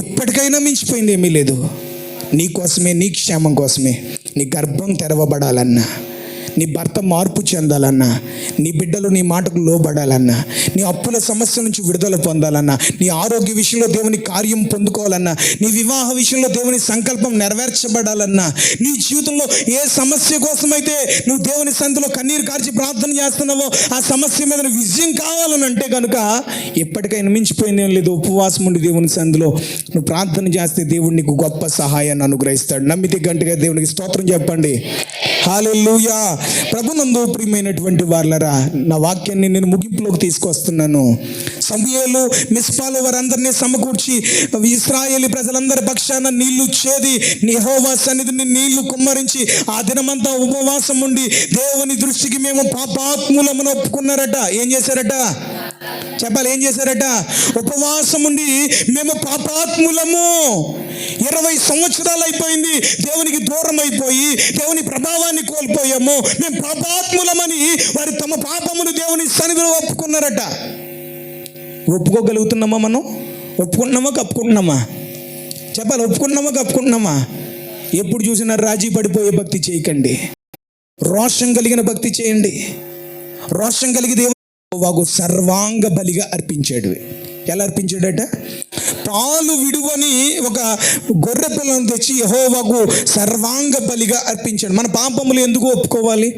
ఎప్పటికైనా మించిపోయింది ఏమీ లేదు. నీ కోసమే, నీ క్షేమం కోసమే, నీ గర్భం తెరవబడాలన్నా, నీ భర్త మార్పు చెందాలన్నా, నీ బిడ్డలు నీ మాటకు లోబడాలన్నా, నీ అప్పుల సమస్య నుంచి విడుదల పొందాలన్నా, నీ ఆరోగ్య విషయంలో దేవుని కార్యం పొందుకోవాలన్నా, నీ వివాహ విషయంలో దేవుని సంకల్పం నెరవేర్చబడాలన్నా, నీ జీవితంలో ఏ సమస్య కోసమైతే నువ్వు దేవుని సన్నిధిలో కన్నీరు కార్చి ప్రార్థన చేస్తున్నావో ఆ సమస్య మీద విజయం కావాలని అంటే కనుక ఎప్పటికైనా మించిపోయిందేం లేదు. ఉపవాసం ఉండి దేవుని సన్నిధిలో నువ్వు ప్రార్థన చేస్తే దేవుడు నీకు గొప్ప సహాయాన్ని అనుగ్రహిస్తాడు. నమ్మితే గంటగా దేవునికి స్తోత్రం చెప్పండి. హల్లెలూయా. ప్రభునందు ప్రియమైనటువంటి వాళ్ళరా, నా వాక్యాన్ని నేను ముగింపులోకి తీసుకొస్తున్నాను. సమూయేలు, మిస్పాలు వారందరినీ సమకూర్చి ఇశ్రాయేలు ప్రజలందరి పక్షాన నీళ్లు చేది యెహోవా సన్నిధిని నీళ్లు కుమ్మరించి ఆ దినమంతా ఉపవాసం ఉండి దేవుని దృష్టికి మేము పాపాత్ములమని ఒప్పుకున్నారట. ఏం చేశారట చెప్పాలి? ఏం చేశారట? ఉపవాసం ఉండి మేము పాపాత్ములము, 20 సంవత్సరాలు అయిపోయింది దేవునికి దూరం అయిపోయి, దేవుని ప్రభావాన్ని కోల్పోయాము, మేము పాపాత్ములమని వారి తమ పాపమును దేవుని సన్నిధిలో ఒప్పుకున్నారట. ఒప్పుకోగలుగుతున్నామా మనం? ఒప్పుకుంటున్నామా కప్పుకుంటున్నామా? చెప్పాలి, ఒప్పుకుంటున్నామా కప్పుకుంటున్నామా? ఎప్పుడు చూసినా రాజీ పడిపోయే భక్తి చేయకండి, రోషం కలిగిన భక్తి చేయండి. రోషం కలిగి దేవుడు వాగు సర్వాంగ బలిగా అర్పించాడు. ఎలా అర్పించాడట? పాలు విడువని ఒక గొర్రె పిల్లను తెచ్చి యెహోవాకు సర్వాంగ బలిగా అర్పించాడు. మన పాపములు ఎందుకు ఒప్పుకోవాలి?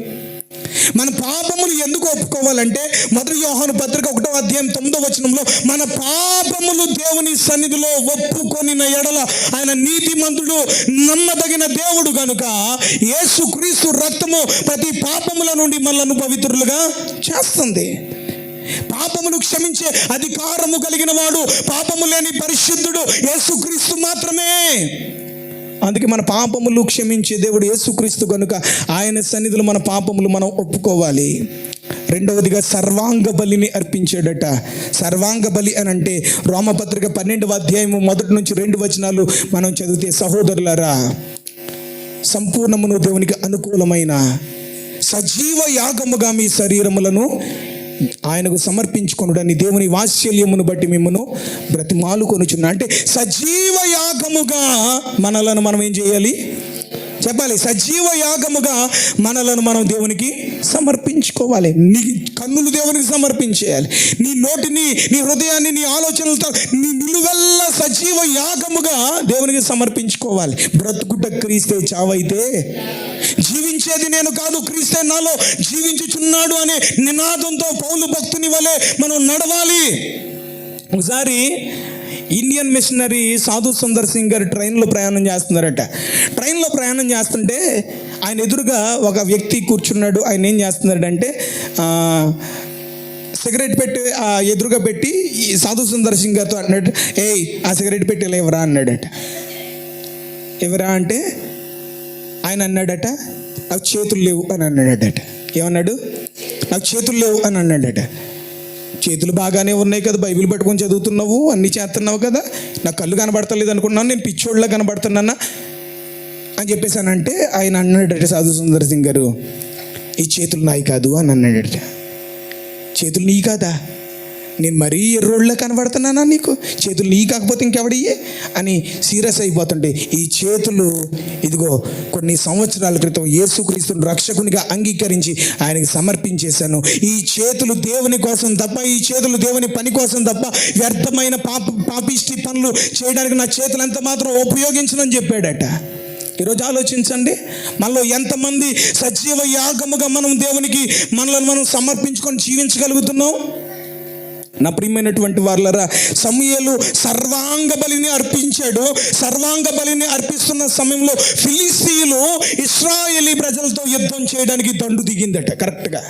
మన పాపములు ఎందుకు ఒప్పుకోవాలంటే మొదటి యోహాను పత్రిక 1వ అధ్యాయం 9వ వచనంలో మన పాపములు దేవుని సన్నిధిలో ఒప్పుకొనిన ఎడల ఆయన నీతిమంతుడు, నమ్మదగిన దేవుడు గనుక యేసుక్రీస్తు రక్తము ప్రతి పాపముల నుండి మనలను పవిత్రులుగా చేస్తుంది. పాపమును క్షమించే అధికారము కలిగిన వాడు, పాపము లేని పరిశుద్ధుడు యేసుక్రీస్తు మాత్రమే. అందుకే మన పాపములు క్షమించే దేవుడు యేసుక్రీస్తు కనుక ఆయన సన్నిధిలో మన పాపములు మనం ఒప్పుకోవాలి. రెండవదిగా సర్వాంగ బలిని అర్పించాడట. సర్వాంగ బలి అని అంటే రోమపత్రిక 12వ అధ్యాయము 1 నుంచి 2 వచనాలు మనం చదివితే, సహోదరులారా, సంపూర్ణమును దేవునికి అనుకూలమైన సజీవ యాగముగా మీ శరీరములను ఆయనకు సమర్పించుకొనుడని దేవుని వాత్సల్యమును బట్టి మిమ్మను బ్రతిమాలుకొనుచున్నా. అంటే సజీవ యాగముగా మనలను మనం ఏం చేయాలి చెప్పాలి? సజీవ యాగముగా మనలను మనం దేవునికి సమర్పించుకోవాలి. నీ కన్నులు దేవునికి సమర్పించేయాలి, నీ నోటిని, నీ హృదయాన్ని, నీ ఆలోచనలతో నీ నిలువెల్ల సజీవ యాగముగా దేవునికి సమర్పించుకోవాలి. బ్రతుకుట క్రీస్తే, చావైతే జీవించేది నేను కాదు, క్రీస్తే నాలో జీవించుచున్నాడు అనే నినాదంతో పౌలు భక్తుని వలె మనం నడవాలి. ఒకసారి ఇండియన్ మిషనరీ సాధు సుందర్ సింగ్ గారు ట్రైన్లో ప్రయాణం చేస్తున్నారట. ట్రైన్లో ప్రయాణం చేస్తుంటే ఆయన ఎదురుగా ఒక వ్యక్తి కూర్చున్నాడు. ఆయన ఏం చేస్తున్నాడంటే సిగరెట్ పెట్టి ఎదురుగా పెట్టి ఈ సాధు సుందర్ సింగ్ గారితో అన్నాడు, ఏయ్ ఆ సిగరెట్ పెట్టి ఎవరా అన్నాడట. ఎవరా అంటే ఆయన అన్నాడట, నాకు చేతులు లేవు అని అన్నాడట. ఏమన్నాడు? నాకు చేతులు లేవు అని అన్నాడట. చేతులు బాగానే ఉన్నాయి కదా, బైబిల్ పట్టుకొని చదువుతున్నావు, అన్నీ చేస్తున్నావు కదా, నాకు కళ్ళు కనబడతలేదు అనుకున్నాను, నేను పిచ్చోళ్ళ కనబడుతున్నానా అని చెప్పేసానంటే ఆయన అన్నాడట, సాధు సుందర్ సింగ్ గారు, ఈ చేతులు నాయి కాదు అని అన్నాడట. చేతులు నీ కాదా? నేను మరీ ఎర్రోళ్ళ కనబడుతున్నానా నీకు? చేతులు నీ కాకపోతే ఇంకెవడియే అని సీరియస్ అయిపోతుంటే, ఈ చేతులు ఇదిగో కొన్ని సంవత్సరాల క్రితం యేసుక్రీస్తుని రక్షకునిగా అంగీకరించి ఆయనకి సమర్పించేశాను. ఈ చేతులు దేవుని కోసం తప్ప, ఈ చేతులు దేవుని పని కోసం తప్ప వ్యర్థమైన పాపిష్టి పనులు చేయడానికి నా చేతులు ఎంత మాత్రం ఉపయోగించనని చెప్పాడట. ఈరోజు ఆలోచించండి, మనలో ఎంతమంది సజీవ యాగముగా మనం దేవునికి మనల్ని మనం సమర్పించుకొని జీవించగలుగుతున్నాం? నా ప్రియమైనటువంటి వాళ్ళరా, సమూయేలు సర్వాంగ బలిని అర్పించాడు. సర్వాంగ బలిని అర్పిస్తున్న సమయంలో ఫిలిస్తీయులు ఇశ్రాయేలీ ప్రజలతో యుద్ధం చేయడానికి దండు దిగిందట. కరెక్ట్గా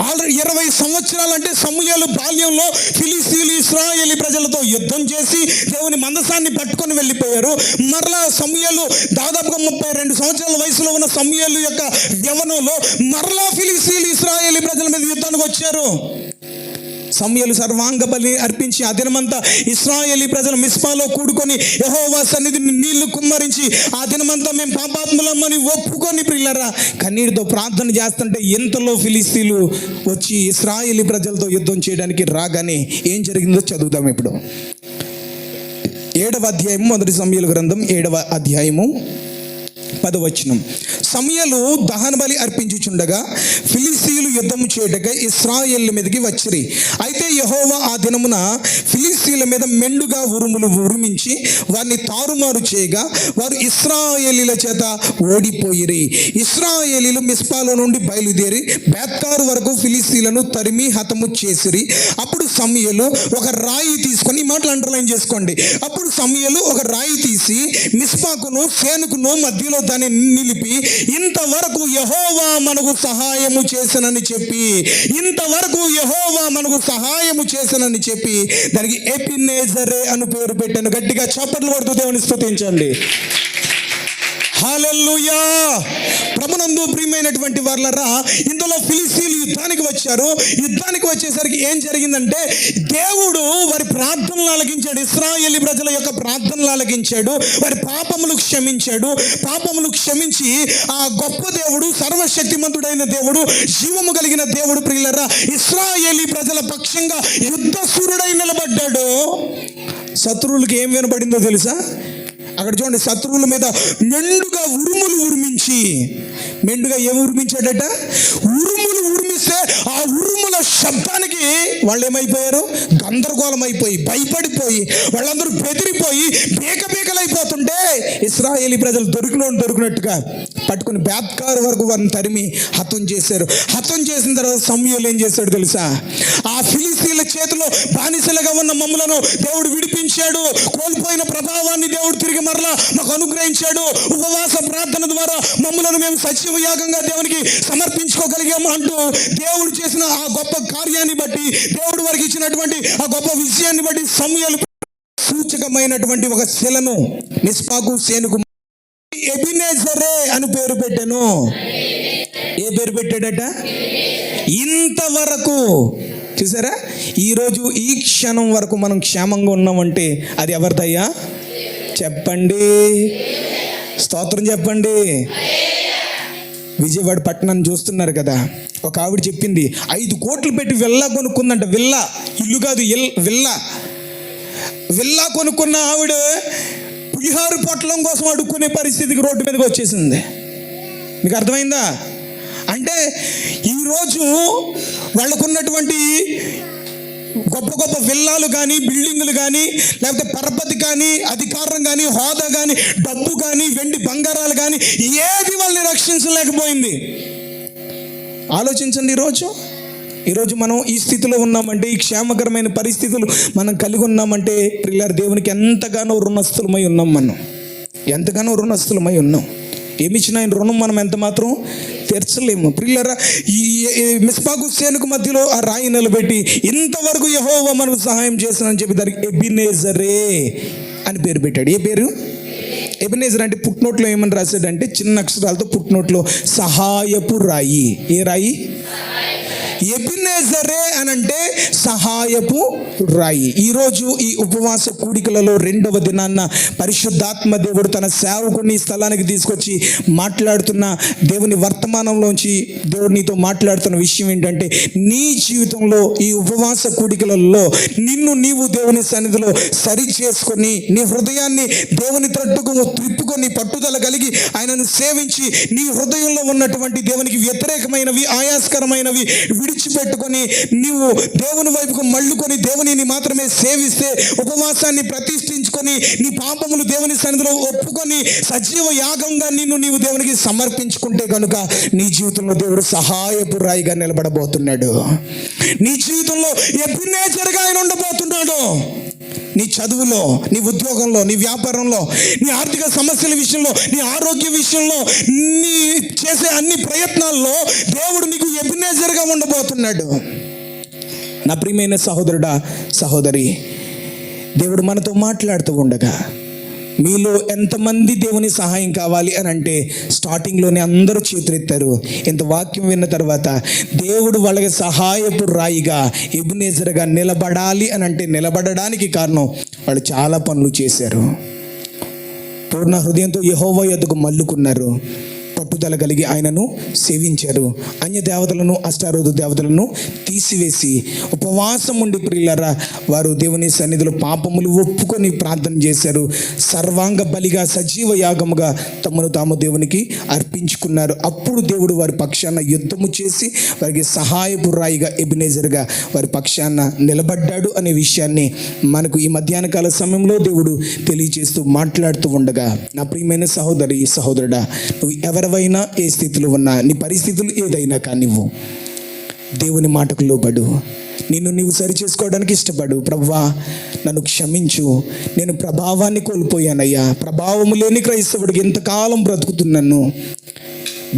ఆల్రెడీ 20 సంవత్సరాలు అంటే సమూయేలు బాల్యంలో ఫిలిస్తీయులు ఇశ్రాయేలీ ప్రజలతో యుద్ధం చేసి దేవుని మందసాన్ని పట్టుకొని వెళ్ళిపోయారు. మరలా సమూయేలు దాదాపుగా 32 సంవత్సరాల వయసులో ఉన్న సమూయేలు యొక్క యవ్వనంలో మరలా ఫిలిస్తీయులు ఇశ్రాయేలీ ప్రజల మీద యుద్ధానికి వచ్చారు. సమూయేలు సర్వాంగ బలి అర్పించి ఆ దినమంతా ఇశ్రాయేలీ ప్రజలు మిస్పాలో కూడుకొని యెహోవా సన్నిధిని నీళ్లు కుమ్మరించి ఆ దినమంతా మేము పాపాత్ములమని ఒప్పుకొని ప్రియులారా కన్నీటితో ప్రార్థన చేస్తుంటే ఇంతలో ఫిలిస్తీయులు వచ్చి ఇశ్రాయేలీ ప్రజలతో యుద్ధం చేయడానికి రాగానే ఏం జరిగిందో చదువుదాం ఇప్పుడు. 7వ అధ్యాయం, మొదటి సమూయేలు గ్రంథం 7వ అధ్యాయము 10వ వచనం. సమూయేలు దహన బలి అర్పించుచుండగా ఫిలిస్తీయులు యుద్ధము చేయుటకై ఇశ్రాయేళ్ల మీదకి వచ్చిరి. అయితే యెహోవా ఆ దినమున ఫిలిస్తీయుల మీద మెండుగా ఉరుములు ఉరిమించి వారిని తారుమారు చేయగా వారు ఇశ్రాయేలీల చేత ఓడిపోయిరి. ఇశ్రాయేలీలు మిస్పాలో నుండి బయలుదేరి బేత్కారు వరకు ఫిలిస్తీయులను తరిమి హతము చేసిరి. అప్పుడు సమూయేలు ఒక రాయి తీసుకొని, ఈ మాటలు అండర్లైన్ చేసుకోండి, అప్పుడు సమూయేలు ఒక రాయి తీసి మిస్పాకును సేనుకును మధ్యలో దాన్ని నిలిపి ఇంతవరకు యెహోవా మనకు సహాయము చేసనని చెప్పి, ఇంతవరకు యెహోవా మనకు సహాయము చేసనని చెప్పి దానికి ఎబెనెజరే అని పేరు పెట్టాను. గట్టిగా చప్పట్లు కొడుతూ దేవుని స్తుతించండి. హల్లెలూయా. ప్రభునందు ప్రియమైనటువంటి వారలారా, ఇందులో ఫిలిస్తీయులు యుద్ధానికి వచ్చారు. యుద్ధానికి వచ్చేసరికి ఏం జరిగిందంటే దేవుడు వారి ప్రార్థనలు ఆలకించాడు. ఇశ్రాయేలీ ప్రజల యొక్క ప్రార్థనలు ఆలకించాడు. వారి పాపములు క్షమించాడు. పాపములు క్షమించి ఆ గొప్ప దేవుడు, సర్వశక్తిమంతుడైన దేవుడు, జీవము కలిగిన దేవుడు ప్రియులారా ఇశ్రాయేలీ ప్రజల పక్షంగా యుద్ధ సూర్యుడై నిలబడ్డాడు. శత్రువులకి ఏం వినబడిందో తెలుసా? అక్కడ చూడండి, శత్రువుల మీద మెండుగా ఉరుములు ఉరిమించి, మెండుగా ఏమి ఉరిమించాడట? ఉరుములు ఉరిమిస్తే ఆ ఉరుముల శబ్దానికి వాళ్ళు ఏమైపోయారు? గందరగోళం అయిపోయి భయపడిపోయి వాళ్ళందరూ బెదిరిపోయి బేకబేకలైపోతుంటే ఇశ్రాయేలీ ప్రజలు దొరికినట్టుగా పట్టుకుని బేత్కారు వరకు వారిని తరిమి హతం చేశారు. హతం చేసిన తర్వాత సమూయేలు ఏం చేశాడు తెలుసా? ఆ ఫిలిస్తీయుల చేతిలో బానిసలుగా ఉన్న మమ్మలను దేవుడు విడిపించాడు. కోల్పోయిన ప్రభావాన్ని దేవుడు తిరిగి మరలా మాకు అనుగ్రహించాడు. ఉపవాస ప్రార్థన ద్వారా మమ్మలను మేము సజీవ యాగంగా దేవునికి సమర్పించుకోగలిగాము అంటూ దేవుడు చేసిన ఆ గొప్ప కార్యాన్ని బట్టి, దేవుడు వారికి ఇచ్చినటువంటి ఆ గొప్ప విజయాన్ని బట్టి సమూయేలు సూచకమైనటువంటి ఒక శిలను మిస్పాకు సేనుకు ఎబెనెజరే అని పేరు పెట్టాను. ఏ పేరు పెట్టాడట? ఇంతవరకు. చూసారా, ఈరోజు ఈ క్షణం వరకు మనం క్షేమంగా ఉన్నామంటే అది ఎవరిదయ్యా? చెప్పండి, స్తోత్రం చెప్పండి. విజయవాడ పట్టణాన్ని చూస్తున్నారు కదా, ఒక ఆవిడ చెప్పింది 5 కోట్లు పెట్టి విల్లా కొనుక్కుందంట. విల్లా, ఇల్లు కాదు, విల్లా కొనుక్కున్న ఆవిడ పులిహారు పొట్లం కోసం అడుక్కునే పరిస్థితికి రోడ్డు మీదకి వచ్చేసింది. మీకు అర్థమైందా? అంటే ఈరోజు వాళ్ళకున్నటువంటి గొప్ప గొప్ప విల్లాలు కానీ, బిల్డింగులు కానీ, లేకపోతే పరపతి కానీ, అధికారం కానీ, హోదా కానీ, డబ్బు కానీ, వెండి బంగారాలు కానీ ఏది వాళ్ళని రక్షించలేకపోయింది. ఆలోచించండి. ఈరోజు ఈరోజు మనం ఈ స్థితిలో ఉన్నామంటే, ఈ క్షేమకరమైన పరిస్థితులు మనం కలిగి ఉన్నామంటే ప్రియులారా, దేవునికి ఎంతగానో రుణస్థులమై ఉన్నాం. మనం ఎంతగానో రుణస్థులమై ఉన్నాం. ఏమిచ్చినా ఆయన రుణం మనం ఎంత మాత్రం తీర్చలేము. ప్రియులారా, ఈ మిస్పాకు సేనుకు మధ్యలో ఆ రాయి నిలబెట్టి ఇంతవరకు యెహోవా మనకు సహాయం చేస్తానని చెప్పి దానికి ఎబినేజరే అని పేరు పెట్టాడు. ఏ పేరు? ఎబినేజర్. అంటే పుట్నోట్లో ఏమని రాశాడంటే, చిన్న అక్షరాలతో పుట్నోట్లో సహాయపు రాయి. ఏ రాయి? ఎబినేజరే అని అంటే సహాయపు రాయి. ఈరోజు ఈ ఉపవాస కూడికలలో రెండవ దినాన్న పరిశుద్ధాత్మ దేవుడు తన సేవకుని స్థలానికి తీసుకొచ్చి మాట్లాడుతున్న దేవుని వర్తమానంలోంచి దేవుడు నీతో మాట్లాడుతున్న విషయం ఏంటంటే, నీ జీవితంలో ఈ ఉపవాస కూడికలలో నిన్ను నీవు దేవుని సన్నిధిలో సరి చేసుకొని, నీ హృదయాన్ని దేవుని తట్టుకు త్రిప్పుకొని పట్టుదల కలిగి ఆయనను సేవించి, నీ హృదయంలో ఉన్నటువంటి దేవునికి వ్యతిరేకమైనవి, ఆయాస్కరమైనవి విడిచిపెట్టుకొని నీవు దేవుని వైపుకు మళ్ళుకొని దేవునిని మాత్రమే సేవిస్తే, ఉపవాసాన్ని ప్రతిష్ఠించుకొని నీ పాపములు దేవుని సన్నిధిలో ఒప్పుకొని సజీవ యాగంగా నీవు దేవునికి సమర్పించుకుంటే కనుక నీ జీవితంలో దేవుడు సహాయపు రాయిగా నిలబడబోతున్నాడు. నీ జీవితంలో ఎబినేజర్గా ఆయన ఉండబోతున్నాడు. నీ చదువులో, నీ ఉద్యోగంలో, నీ వ్యాపారంలో, నీ ఆర్థిక సమస్యల విషయంలో, నీ ఆరోగ్య విషయంలో, నీ చేసే అన్ని ప్రయత్నాల్లో దేవుడు నీకు ఎబినేజర్గా ఉండబోతున్నాడు. నా ప్రియమైన సహోదరుడా, సహోదరి, దేవుడు మనతో మాట్లాడుతూ ఉండగా మీలో ఎంతమంది దేవుని సహాయం కావాలి అని అంటే, స్టార్టింగ్లోనే అందరూ చేతులెత్తారు. ఇంత వాక్యం విన్న తర్వాత దేవుడు వాళ్ళకి సహాయపు రాయిగా, ఎబినేజర్గా నిలబడాలి అని అంటే, నిలబడడానికి కారణం వాళ్ళు చాలా పనులు చేశారు. పూర్ణ హృదయంతో యెహోవా యొద్దకు మల్లుకున్నారు. పట్టుదల కలిగి ఆయనను సేవించారు. అన్య దేవతలను, అష్టారోధ దేవతలను తీసివేసి ఉపవాసం ఉండి ప్రియులారా, వారు దేవుని సన్నిధిలో పాపములు ఒప్పుకొని ప్రార్థన చేశారు. సర్వాంగ బలిగా, సజీవ యాగముగా తమను తాము దేవునికి అర్పించుకున్నారు. అప్పుడు దేవుడు వారి పక్షాన యుద్ధము చేసి వారికి సహాయపు రాయిగా, ఎబినేజర్గా వారి పక్షాన నిలబడ్డాడు అనే విషయాన్ని మనకు ఈ మధ్యాహ్న కాల సమయంలో దేవుడు తెలియజేస్తూ మాట్లాడుతూ ఉండగా, నా ప్రియమైన సహోదరి, సహోదరుడా, నువ్వు ఎవరైనా ఏ స్థితిలో ఉన్నా, నీ పరిస్థితులు ఏదైనా కానివ్వు, దేవుని మాటకు లోబడు. నిన్ను నీవు సరి చేసుకోవడానికి ఇష్టపడు. ప్రభువా, నన్ను క్షమించు, నేను ప్రభావాన్ని కోల్పోయానయ్యా, ప్రభావము లేని క్రైస్తవుడికి ఇంతకాలం బ్రతుకుతున్నాను,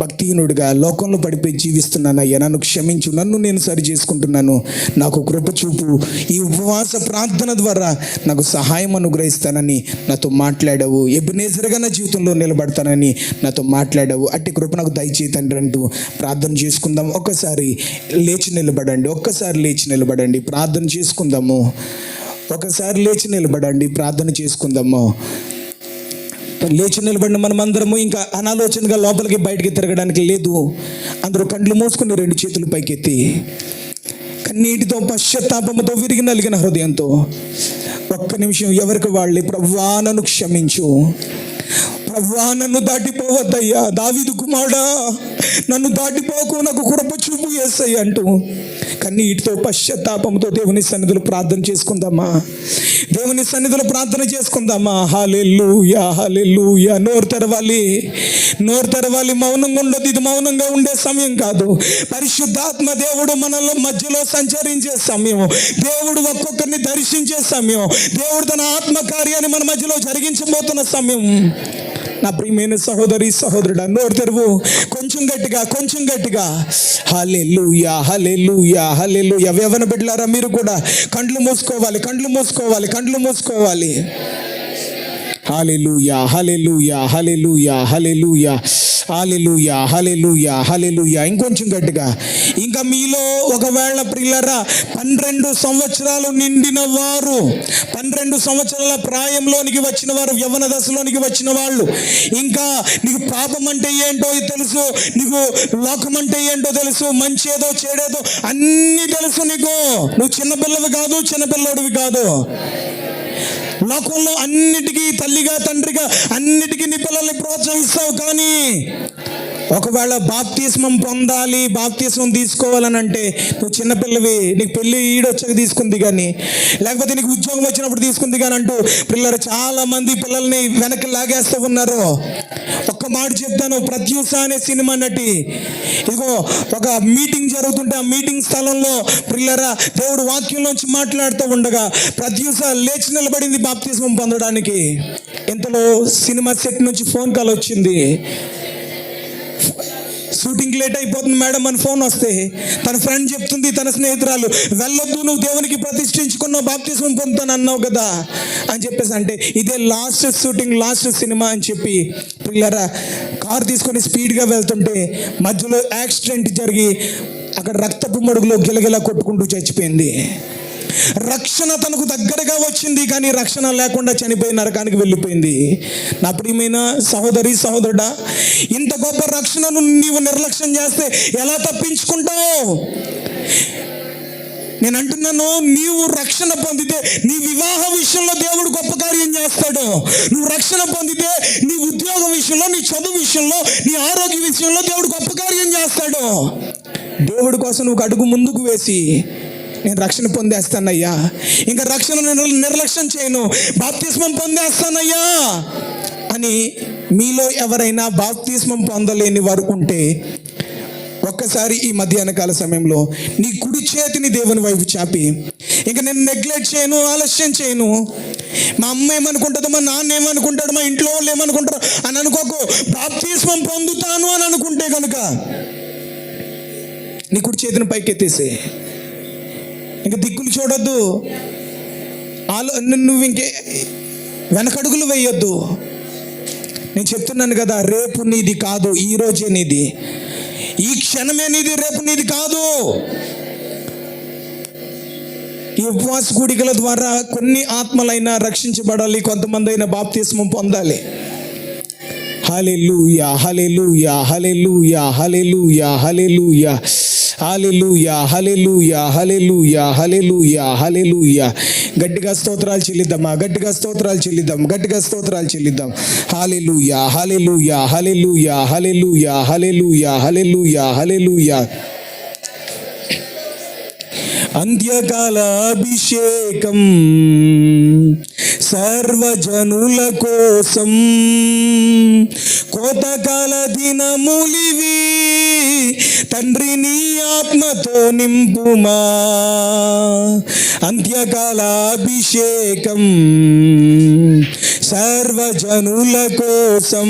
భక్తిహీనుడిగా లోకంలో పడిపోయి జీవిస్తున్నానయ్యా, నన్ను క్షమించు, నన్ను నేను సరి చేసుకుంటున్నాను, నాకు కృప చూపు, ఈ ఉపవాస ప్రార్థన ద్వారా నాకు సహాయం అనుగ్రహిస్తానని నాతో మాట్లాడావు. ఎబినేజర్గా నా జీవితంలో నిలబడతానని నాతో మాట్లాడావు. అట్టి కృప నాకు దయచేయి తండ్రి అంటూ ప్రార్థన చేసుకుందాం. ఒక్కసారి లేచి నిలబడండి, ఒక్కసారి లేచి నిలబడండి, ప్రార్థన చేసుకుందాము. ఒకసారి లేచి నిలబడండి, ప్రార్థన చేసుకుందాము. లేచి నిలబడిన మనమందరము ఇంకా అనాలోచనగా లోపలికి బయటికి తిరగడానికి లేదు. అందరూ కండ్లు మూసుకుని రెండు చేతులు పైకెత్తి కన్నీటితో, పశ్చాత్తాపంతో, విరిగి నలిగిన హృదయంతో ఒక్క నిమిషం ఎవరికి వాళ్ళే, ప్రభువా నన్ను క్షమించు, ప్రభువా నన్ను దాటిపోవద్దయ్యా, దావీదు కుమారుడా నన్ను దాటిపోకు, నాకు కృప చూపు యేసయ్యా అంటూ కన్నీటితో, పశ్చాత్తాపంతో దేవుని సన్నిధిలో ప్రార్థన చేసుకుందామా? దేవుని సన్నిధిలో ప్రార్థన చేసుకుందామా? హల్లెలూయా, హల్లెలూయా. నోరు తెరవాలి, నోరు తెరవాలి. మౌనంగా ఉండదు. ఇది మౌనంగా ఉండే సమయం కాదు. పరిశుద్ధాత్మ దేవుడు మనలో మధ్యలో సంచరించే సమయం, దేవుడు ఒక్కొక్కరిని దర్శించే సమయం, దేవుడు తన ఆత్మకార్యాన్ని మన మధ్యలో జరిగించబోతున్న సమయం. నా ప్రియమైన సహోదరి, సహోదరుడా, నోరు తెరువు. కొంచెం గట్టిగా, కొంచెం గట్టిగా. హల్లెలూయా, హల్లెలూయా, హల్లెలూయా. యవ్వన బిడ్డలారా, మీరు కూడా కండ్లు మూసుకోవాలి, కండ్లు మూసుకోవాలి, కండ్లు మూసుకోవాలి. హల్లెలూయా, హల్లెలూయా, హల్లెలూయా, హల్లెలూయా, హల్లెలూయా, హల్లెలూయా, హల్లెలూయా. ఇంకొంచెం గట్టిగా. ఇంకా మీలో ఒకవేళ ప్రియులారా 12 సంవత్సరాలు నిండిన వారు, 12 సంవత్సరాల ప్రాయంలోనికి వచ్చిన వారు, యవ్వన దశలోనికి వచ్చిన వాళ్ళు, ఇంకా నీకు పాపం అంటే ఏంటో తెలుసు, నీకు లోకం అంటే ఏంటో తెలుసు, మంచి ఏదో చెడేదో అన్నీ తెలుసు నీకు. నువ్వు చిన్నపిల్లవి కాదు, చిన్నపిల్లోడివి కాదు. లోకంలో అన్నిటికీ తల్లిగా, తండ్రిగా అన్నిటికీ నీ పిల్లల్ని ప్రోత్సహిస్తావు. కానీ ఒకవేళ బాప్తిస్మం పొందాలి, బాప్తిస్మం తీసుకోవాలని అంటే నువ్వు చిన్నపిల్లవి, నీకు పెళ్ళి ఈడొచ్చాక తీసుకుంది కానీ, లేకపోతే నీకు ఉద్యోగం వచ్చినప్పుడు తీసుకుంది కానీ అంటూ పిల్లలు చాలా మంది పిల్లల్ని వెనక్కి లాగేస్తూ ఉన్నారు. ఒక్క మాట చెప్తాను, ప్రత్యూష అనే సినిమా నటి ఇదిగో ఒక మీటింగ్ జరుగుతుంటే ఆ మీటింగ్ స్థలంలో పిల్లరా దేవుడు వాక్యంలోంచి మాట్లాడుతూ ఉండగా ప్రత్యూష లేచి నిలబడింది బాప్తిస్మం పొందడానికి. ఇంతలో సినిమా సెట్ నుంచి ఫోన్ కాల్ వచ్చింది. షూటింగ్ లేట్ అయిపోతుంది మేడం అని ఫోన్ వస్తే తన ఫ్రెండ్ చెప్తుంది, తన స్నేహితురాలు, వెళ్ళొద్దు, నువ్వు దేవునికి ప్రతిష్ఠించుకున్నావు, బాప్తిస్మం పొందుతాను అన్నావు కదా అని చెప్పేసి అంటే ఇదే లాస్ట్ షూటింగ్, లాస్ట్ సినిమా అని చెప్పి పిల్లరా కారు తీసుకొని స్పీడ్గా వెళ్తుంటే మధ్యలో యాక్సిడెంట్ జరిగి అక్కడ రక్తపు మడుగులో గిలగిలా కొట్టుకుంటూ చచ్చిపోయింది. రక్షణ తనకు దగ్గరగా వచ్చింది కానీ రక్షణ లేకుండా చనిపోయి నరకానికి వెళ్ళిపోయింది. నా ప్రియమైన సహోదరి సహోదరుడా, ఇంత గొప్ప రక్షణను నీవు నిర్లక్ష్యం చేస్తే ఎలా తప్పించుకుంటావు? నేను అంటున్నాను, నీవు రక్షణ పొందితే నీ వివాహ విషయంలో దేవుడు గొప్ప కార్యం చేస్తాడు. నువ్వు రక్షణ పొందితే నీ ఉద్యోగం విషయంలో, నీ చదువు విషయంలో, నీ ఆరోగ్య విషయంలో దేవుడు గొప్ప కార్యం చేస్తాడు. దేవుడి కోసం నువ్వు అడుగు ముందుకు వేసి నేను రక్షణ పొందేస్తానయ్యా, ఇంకా రక్షణ నిర్లక్ష్యం చేయను, బాప్తిస్మం పొందేస్తానయ్యా అని మీలో ఎవరైనా బాప్తిస్మం పొందలేని వారు ఉంటే ఒక్కసారి ఈ మధ్యాహ్నకాల సమయంలో నీ కుడి చేతిని దేవుని వైపు చాపి, ఇంకా నేను నెగ్లెక్ట్ చేయను, ఆలస్యం చేయను, మా అమ్మ ఏమనుకుంటుందో, మా నాన్న ఏమనుకుంటాడు, మా ఇంట్లో వాళ్ళు ఏమనుకుంటారు అని అనుకోకు. బాప్తిస్మం పొందుతాను అని అనుకుంటే కనుక నీ కుడి చేతిని పైకెత్తేసే, ఇంకా దిక్కులు చూడొద్దు, నువ్వు ఇంకే వెనకడుగులు వేయొద్దు. నేను చెప్తున్నాను కదా, రేపు నీది కాదు, ఈ రోజే నీది, ఈ క్షణమే నీది, రేపు నీది కాదు. ఈ ఉపవాస కూడికల ద్వారా కొన్ని ఆత్మలైనా రక్షించబడాలి, కొంతమంది అయినా బాప్తిస్మం పొందాలి. హల్లెలూయా, హల్లెలూయా, హల్లెలూయా, హల్లెలూయా, హల్లెలూయా, హల్లెలూయా, హల్లెలూయా, హల్లెలూయా, హల్లెలూయా, హల్లెలూయా. గట్టిగా స్తోత్రాలు చెల్లిద్దామా, గట్టిగా స్తోత్రాలు చెల్లిద్దాం, గట్టిగా స్తోత్రాలు చెల్లిద్దాం. హల్లెలూయా, హల్లెలూయా, హల్లెలూయా, హల్లెలూయా, హల్లెలూయా, హల్లెలూయా, హల్లెలూయా. అంత్యకాల అభిషేకం సర్వజనుల కోసం, కోతకాల దినములివి, తండ్రి నీ ఆత్మతో నింపుమా. అంత్యకాల అభిషేకం సర్వజనుల కోసం,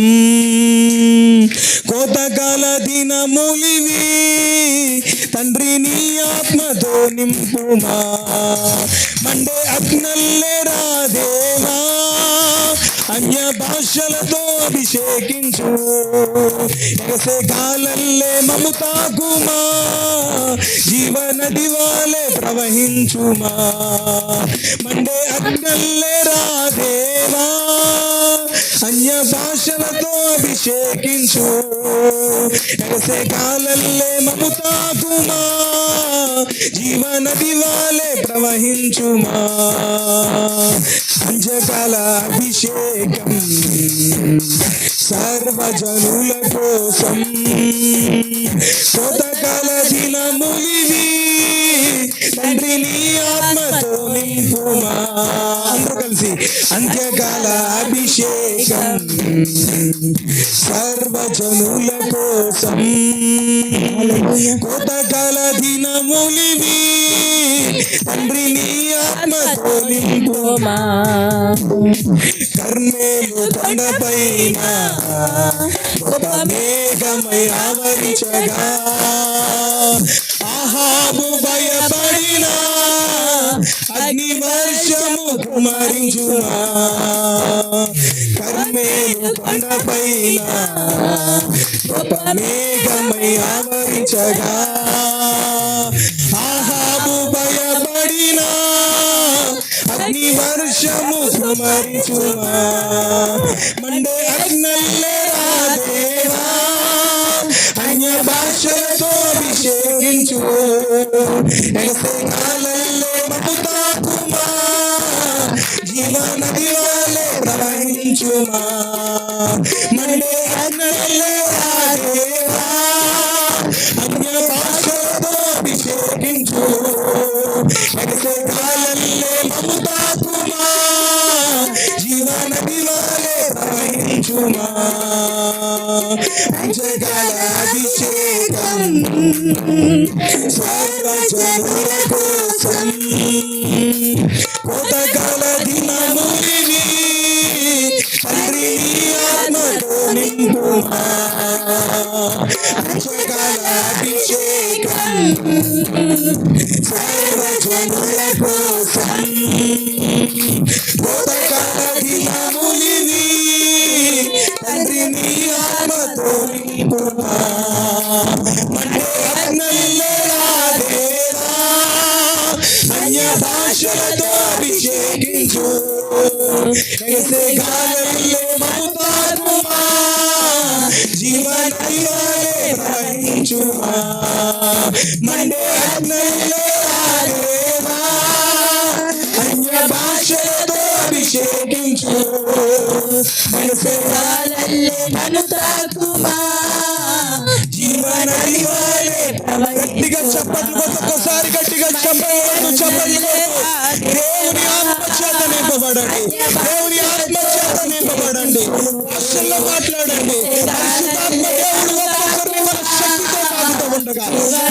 కోతకాల దినములివి, తండ్రి నీ ఆత్మతో నింపుమా. మండే అగ్నల్లే రాదేవా, అన్య భాషలతో అభిషేకించు, ఎగసే గాలల్లే మము తాకుమా, జీవనది వాలే ప్రవహించుమా. మండే అగ్నల్లే రాదేవా, అన్య భాషలతో అభిషేకించు, ఎగసే గాలల్లే మము తాకుమా, జీవనది వాలే ప్రవహించుమా. అంత్యకాల అభిషేకం సర్వజనుల కోసం, కోతకాల దినములివి, తండ్రి నీ ఆత్మతో నింపుమా. అందరూ కలిసి అంత్యకాల అభిషేకం సర్వజనుల కోసం, కోతకాల దినములివి, తండ్రి నీ ఆత్మతో నింపుమా. కర్మేలు కొండపైన గొప్ప మేఘమై ఆవరించగా, ఆహాబు భయపడిన అగ్ని వర్షము కుమరించుమా. కర్మేలు కొండపైన గొప్ప మేఘమై ఆవరించగా, ఆహాబు భయపడిన అగ్ని వర్షము కుమరించుమా. మండే అగ్నల్లే రాదేవా, అన్య భాషలతో అభిషేకించు, ఎగసే కాలల్లే మము తాకుమా, జీవనది వాలే ప్రవహించుమా. మండే అగ్నల్లే రాదేవా, ధరించుమా పంచకాల అభిషేకం సర్వజనుల కోసం కోతకాల దినములివి తండ్రి నీ ఆత్మతో నింపుమా పంచకాల అభిషేకం సర్వజనుల కోసం కోతకాల దినములివి తండ్రి నీ ఆత్మతో నింపుమా మండే అగ్నిలో రాదేవా అన్య భాషలతో అభిషేకించు कैसे गाले ममतात्मा जीवन दिवाले प्रहिंचुमा मंडे अग्निलो आदेवा अन्य भाषलतो अभिषेकिंचु कैसे गाले ममतात्मा जीवन दिवाले గట్టిగా చప్పట్లు ఒక్కసారి గట్టిగా చప్పట్లు దేవుని ఆత్మ చేత నింపబడండి దేవుని ఆత్మ చేత నింపబడండి భాషల్లో మాట్లాడండి పరిశుద్ధాత్మ దేవుడు ఒక్కొక్కరిని మన శక్తితో తాగుతూ ఉండగా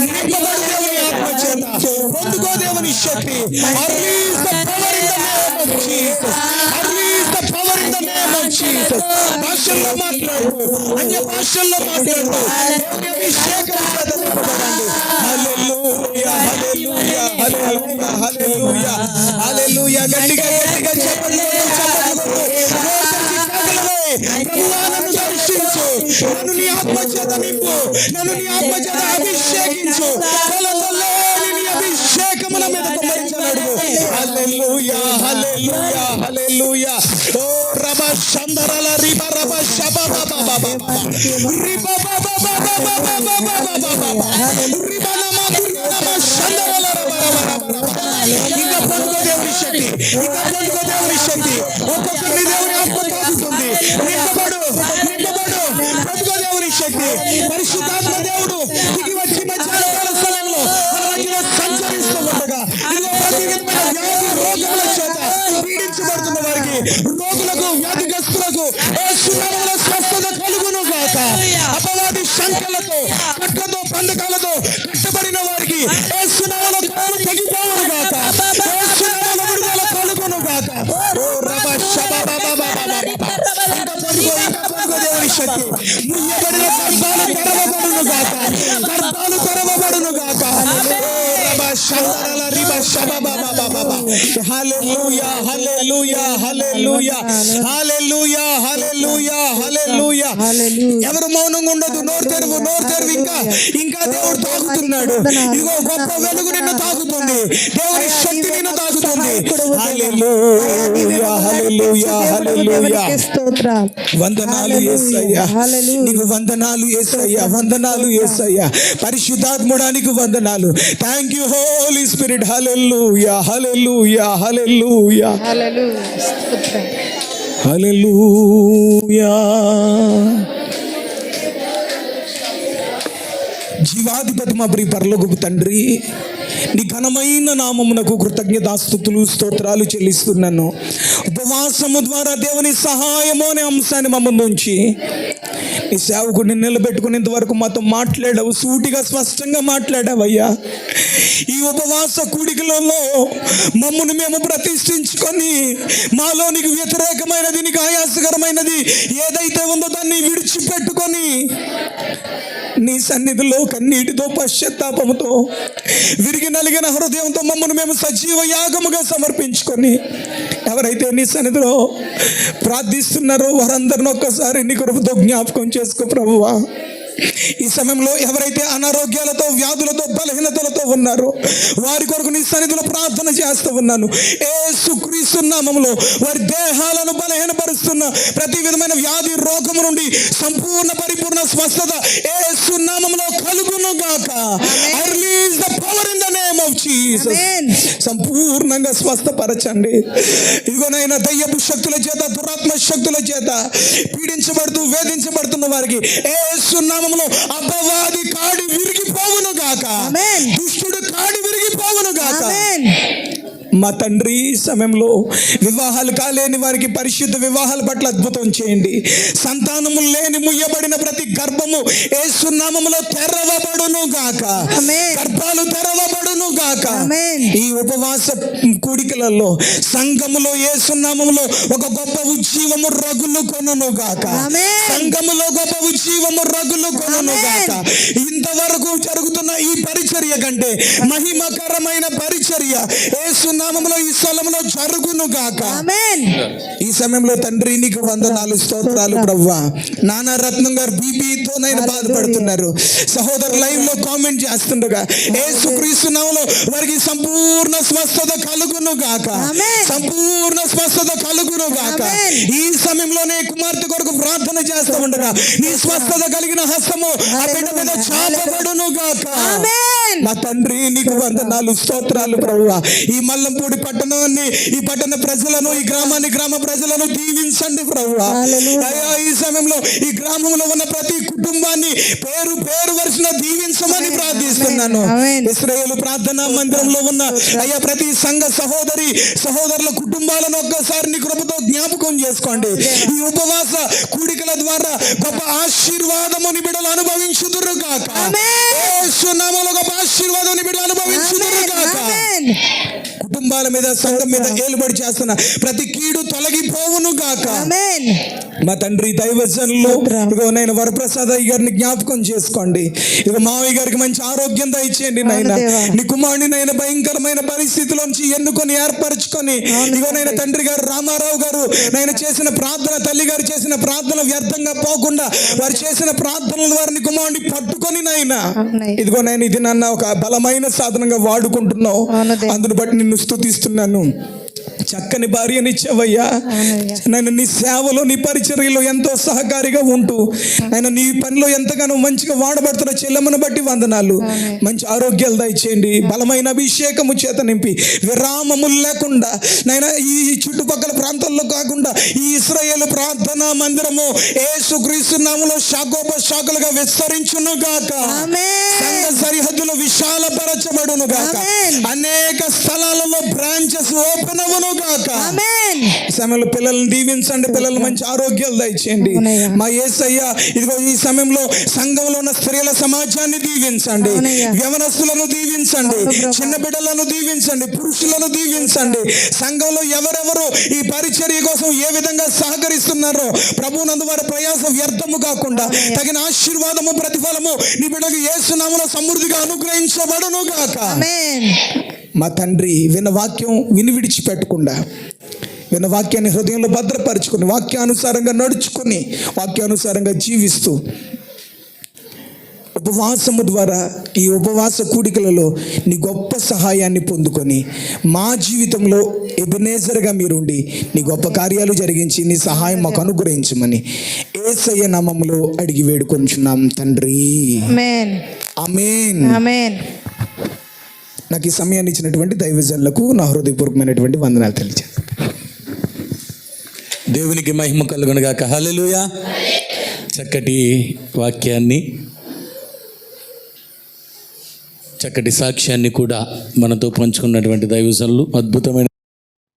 నింపబడి దేవుని ఆత్మ చేత పొందుకో దేవుని శక్తి Release the power in the name of Jesus. Release the power in the name of Jesus. భాషల్లో మాట్లాడు అన్య భాషల్లో మాట్లాడు దేవుని అభిషేకం చేత నింపబడండి హల్లెలూయా హల్లెలూయా హల్లెలూయా హల్లెలూయా హల్లెలూయా గట్టిగా గట్టిగా చెప్పండి ప్రభువా నన్ను దర్శించు నన్ను నీ ఆత్మ చేత నింపు నన్ను నీ ఆత్మ చేత అభిషేకించు కొలతలేని నీ అభిషేకముల మీద కుమ్మరించబడు హల్లెలూయా హల్లెలూయా హల్లెలూయా ఓ రబ శందరల రిబ రబ శబ బబ బబ రిబ బబ బబ బబ బబ బబ రిబ నమ నమ శందరల రబ రబ రబ ఇంకా పొందుకో దేవుని శక్తి ఇంకా పొందుకో దేవుని శక్తి ఒక్కొక్కరిని దేవుని ఆత్మ తాకుతుంది నింపబడు పొందుకో దేవుని శక్తి పరిశుద్ధాత్మ దేవుడు దిగి వచ్చి మధ్యాహ్నకాల సమయంలో మన మధ్యలో సంచరిస్తూ ఉండగా ఇదిగో ప్రతి విధమైన వ్యాధి రోగముల చేత పీడించబడుతున్న వారికి రోగులకు వ్యాధిగ్రస్తులకు యేసు నామములో స్వస్థత కలుగును గాక అపవాది శంకలతో కట్లతో బంధకాలతో కట్టబడిన వారికి యేసు నామములో కాలు తెగిపోవును గాక యేసు నామములో విడుదల కలుగును గాక ఓ రబ శబ బబ బబ పొందుకో దేవుని శక్తి ముయ్యబడిన గర్భాలు తెరవబడును గాక రబ శంకరల రిబ శబ బబ బబ హల్లెలూయా హల్లెలూయా హల్లెలూయా హల్లెలూయా హల్లెలూయా హల్లెలూయా ఎవరు మౌనంగా ఉండదు నోరు తెరువు ఇంకా దేవుడు తాకుతున్నాడు ఇదిగో గొప్ప వెలుగు నిన్ను తాకుతుంది దేవుని శక్తి నిన్ను తాకుతుంది హల్లెలూయా హల్లెలూయా హల్లెలూయా వందనాలు యేసయ్యా నీకు వందనాలు యేసయ్యా వందనాలు యేసయ్యా పరిశుద్ధాత్ముడా నీకు వందనాలు థాంక్ యూ హోలీ స్పిరిట్ హల్లెలూయా హల్లెలూయా హల్లెలూయా హల్లెలూయా జీవాధిపతి మా ప్రియ పరలోకపు తండ్రి నీ ఘనమైన నామమునకు కృతజ్ఞతాస్తుతులు స్తోత్రాలు చెల్లిస్తున్నాను ఉపవాసము ద్వారా దేవుని సహాయము అనే అంశాన్ని మా ముందు ఉంచి నీ సేవకుడిని నిలబెట్టుకునేంత వరకు మాతో మాట్లాడావు సూటిగా స్పష్టంగా మాట్లాడావయ్యా ఈ ఉపవాస కూడికలలో మమ్మల్ని మేము ప్రతిష్ఠించుకొని మాలో నీకు వ్యతిరేకమైనది నీకు ఆయాసకరమైనది ఏదైతే ఉందో దాన్ని విడిచిపెట్టుకొని నీ సన్నిధిలో కన్నీటితో పశ్చాత్తాపముతో విరిగి నలిగిన హృదయంతో మమ్మల్ని మేము సజీవ యాగముగా సమర్పించుకొని ఎవరైతే నీ సన్నిధిలో ప్రార్థిస్తున్నారో వారందరిని ఒక్కసారి నీ కృపతో జ్ఞాపకం చేసుకో ప్రభువా ఈ సమయంలో ఎవరైతే అనారోగ్యాలతో వ్యాధులతో బలహీనతలతో ఉన్నారో వారి కొరకు నీ సన్నిధిలో ప్రార్థన చేస్తూ ఉన్నాను యేసుక్రీస్తు నామములో వారి దేహాలను బలహీనపరుస్తున్న ప్రతి విధమైన వ్యాధి రోగము నుండి సంపూర్ణ పరిపూర్ణ స్వస్థత యేసు నామములో కలుగును గాక I release the power in the name of Jesus సంపూర్ణంగా స్వస్థపరచండి ఇదిగోనైనా దయ్యపు శక్తుల చేత దురాత్మ శక్తుల చేత పీడించబడుతూ వేధించబడుతున్న వారికి యేసు నామములో అపవాది కాడి విరిగిపోవును గాక దుష్టుడు కాడి విరిగిపోవును గాక మా తండ్రి ఈ సమయంలో వివాహాలు కాలేని వారికి పరిశుద్ధ వివాహాల పట్ల అద్భుతం చేయండి. సంతానము లేని ముయ్యబడిన ప్రతి గర్భము యేసు నామములో తెరవబడును గాక. ఆమేన్. గర్భాలు తెరవబడును గాక. ఆమేన్. ఈ ఉపవాస కూడికలలో సంఘములో యేసు నామములో ఒక గొప్ప ఉజ్జీవము రగులు కొనును గాక. ఆమేన్. సంఘములో గొప్ప ఉజ్జీవము రగులు కొనును గాక. ఇంతవరకు జరుగుతున్న ఈ పరిచర్య కంటే మహిమకరమైన పరిచర్య యేసు నామములో ఈ స్థలములో జరుగును గాక. ఆమేన్. ఈ సమయంలో తండ్రి నీకు వందనాలు, స్తోత్రాలు ప్రభువా. నానా రత్నం గారు బీపీతో నైనా బాధపడుతున్నారు. సహోదరు లైవ్ లో కామెంట్ చేస్తుండగా యేసుక్రీస్తు నామములో వారికి సంపూర్ణ స్వస్థత కలుగును గాక. ఆమేన్. సంపూర్ణ స్వస్థత కలుగును గాక. ఆమేన్. ఈ సమయంలోనే కుమార్తె కొరకు ప్రార్థన చేస్తూ ఉండగా నీ స్వస్థత కలిగిన హస్తము ఆ బిడ్డ మీద చాపబడును గాక. ఆమేన్. మా తండ్రి నీకు వందనాలు, స్తోత్రాలు ప్రభువా. ఈ మల్లంపూడి పట్టణాన్ని, ఈ పట్టణ ప్రజలను, ఈ గ్రామాన్ని, గ్రామ ప్రజలను దీవించండి ప్రభువా. హల్లెలూయా. అయ్యా ఈ సమయంలో ఈ గ్రామంలో ఉన్న ప్రతి కుటుంబాన్ని పేరు పేరు వరుసన దీవించమని ప్రార్థిస్తున్నాను. ఆమేన్. ఇశ్రాయేలు ప్రార్థనా మందిరంలో ఉన్న అయ్యా ప్రతి సంఘ సహోదరుల కుటుంబాలను ఒక్కసారి నీ కృపతో జ్ఞాపకం చేసుకోండి. ఈ ఉపవాస కూడికల ద్వారా గొప్ప ఆశీర్వాదము నీ బిడ్డలు అనుభవించుదురు గాక. ఆమేన్. యేసు నామములో గొప్ప ఆశీర్వాదం నీ బిడ్డలు అనుభవించుదురు గాక. ఆమేన్. కుటుంబాల మీద, సంఘం మీద ఏలుబడి చేస్తున్న ప్రతి కీడు తొలగిపోవును గాక. ఆమేన్. మా తండ్రి దైవజనులు ఇగో నేను వరప్రసాద్ అయ్య గారిని జ్ఞాపకం చేసుకోండి. ఇక మావయ్య గారికి మంచి ఆరోగ్యం దయచేయండి నాయన. అవును దేవా. నీ కుమారుని నైనా భయంకరమైన పరిస్థితిలోంచి ఎన్నుకొని ఏర్పరచుకొని ఇగో నేను తండ్రి గారు రామారావు గారు నేను చేసిన ప్రార్థన, తల్లి గారు చేసిన ప్రార్థన వ్యర్థంగా పోకుండా వారు చేసిన ప్రార్థనల ద్వారా నీ కుమారుని పట్టుకొని నాయన అవునయ్య. ఇదిగో నేను ఇది నన్ను ఒక బలమైన సాధనంగా వాడుకుంటున్నావు. అవును దేవా. అందును బట్టి నిన్ను స్తుతిస్తున్నాను. చక్కని భార్యనిచ్చావయ్యా. అవునయ్యా. నేను నీ సేవలో, నీ పరిచర్యలో ఎంతో సహకారిగా ఉంటూ ఆయన నీ పనిలో ఎంతగానో మంచిగా వాడబడుతున్న చెల్లెమ్మను బట్టి వందనాలు. మంచి ఆరోగ్యాలు దయచేయండి. బలమైన అభిషేకము చేత నింపి విరామములు లేకుండా నాయన ఈ చుట్టుపక్కల ప్రాంతాల్లో కాకుండా ఈ ఇశ్రాయేలు ప్రార్థనా మందిరము యేసుక్రీస్తు నామములో శాఖోపశాఖలుగా విస్తరించును గాక. ఆమేన్. సంఘ సరిహద్దులు విశాలపరచబడును గాక. ఆమేన్. అనేక స్థలాలలో బ్రాంచెస్ ఓపెన్ అవును గాక. ఆమేన్. ఈ సమయంలో పిల్లల్ని దీవించండి. పిల్లలు మంచి ఆరోగ్యాలు దయచేయండి. అవునయ్యా. మా యేసయ్య ఇదిగో ఈ సమయంలో సంఘంలో ఉన్న స్త్రీల సమాజాన్ని దీవించండి. అవునయ్యా. యవనస్తులను దీవించండి. అవును ప్రభు. చిన్న బిడ్డలను దీవించండి. పురుషులను దీవించండి. సంఘంలో ఎవరెవరు ఈ పరిచర్య కోసం ఏ విధంగా సహకరిస్తున్నారో ప్రభువునందు వారి ప్రయాస వ్యర్థము కాకుండా తగిన ఆశీర్వాదము, ప్రతిఫలము నీ బిడ్డకు యేసు నామములో సమృద్ధిగా అనుగ్రహించబడును గాక. ఆమేన్. మా తండ్రి విన్న వాక్యం విడిచిపెట్టకుండా విన్న వాక్యాన్ని హృదయంలో భద్రపరుచుకుని వాక్యానుసారంగా నడుచుకుని వాక్యానుసారంగా జీవిస్తూ ఉపవాసము ద్వారా ఈ ఉపవాస కూడికలలో నీ గొప్ప సహాయాన్ని పొందుకొని మా జీవితంలో ఎబెనేజర్గా మీరుండి నీ గొప్ప కార్యాలు జరిగించి నీ సహాయం మాకు అనుగ్రహించమని యేసయ్య నామములో అడిగి వేడుకొంచున్నాం తండ్రి. ఆమేన్. ఆమేన్. ఆమేన్. నాకు ఈ సమయాన్ని ఇచ్చినటువంటి దైవజనులకు నా హృదయపూర్వకమైనటువంటి వందనాలు తెలియజేస్తాను. దేవునికి మహిమ కలుగునుగాక. హల్లెలూయా. చక్కటి వాక్యాన్ని, చక్కటి సాక్ష్యాన్ని కూడా మనతో పంచుకున్నటువంటి దైవజనులు అద్భుతమైన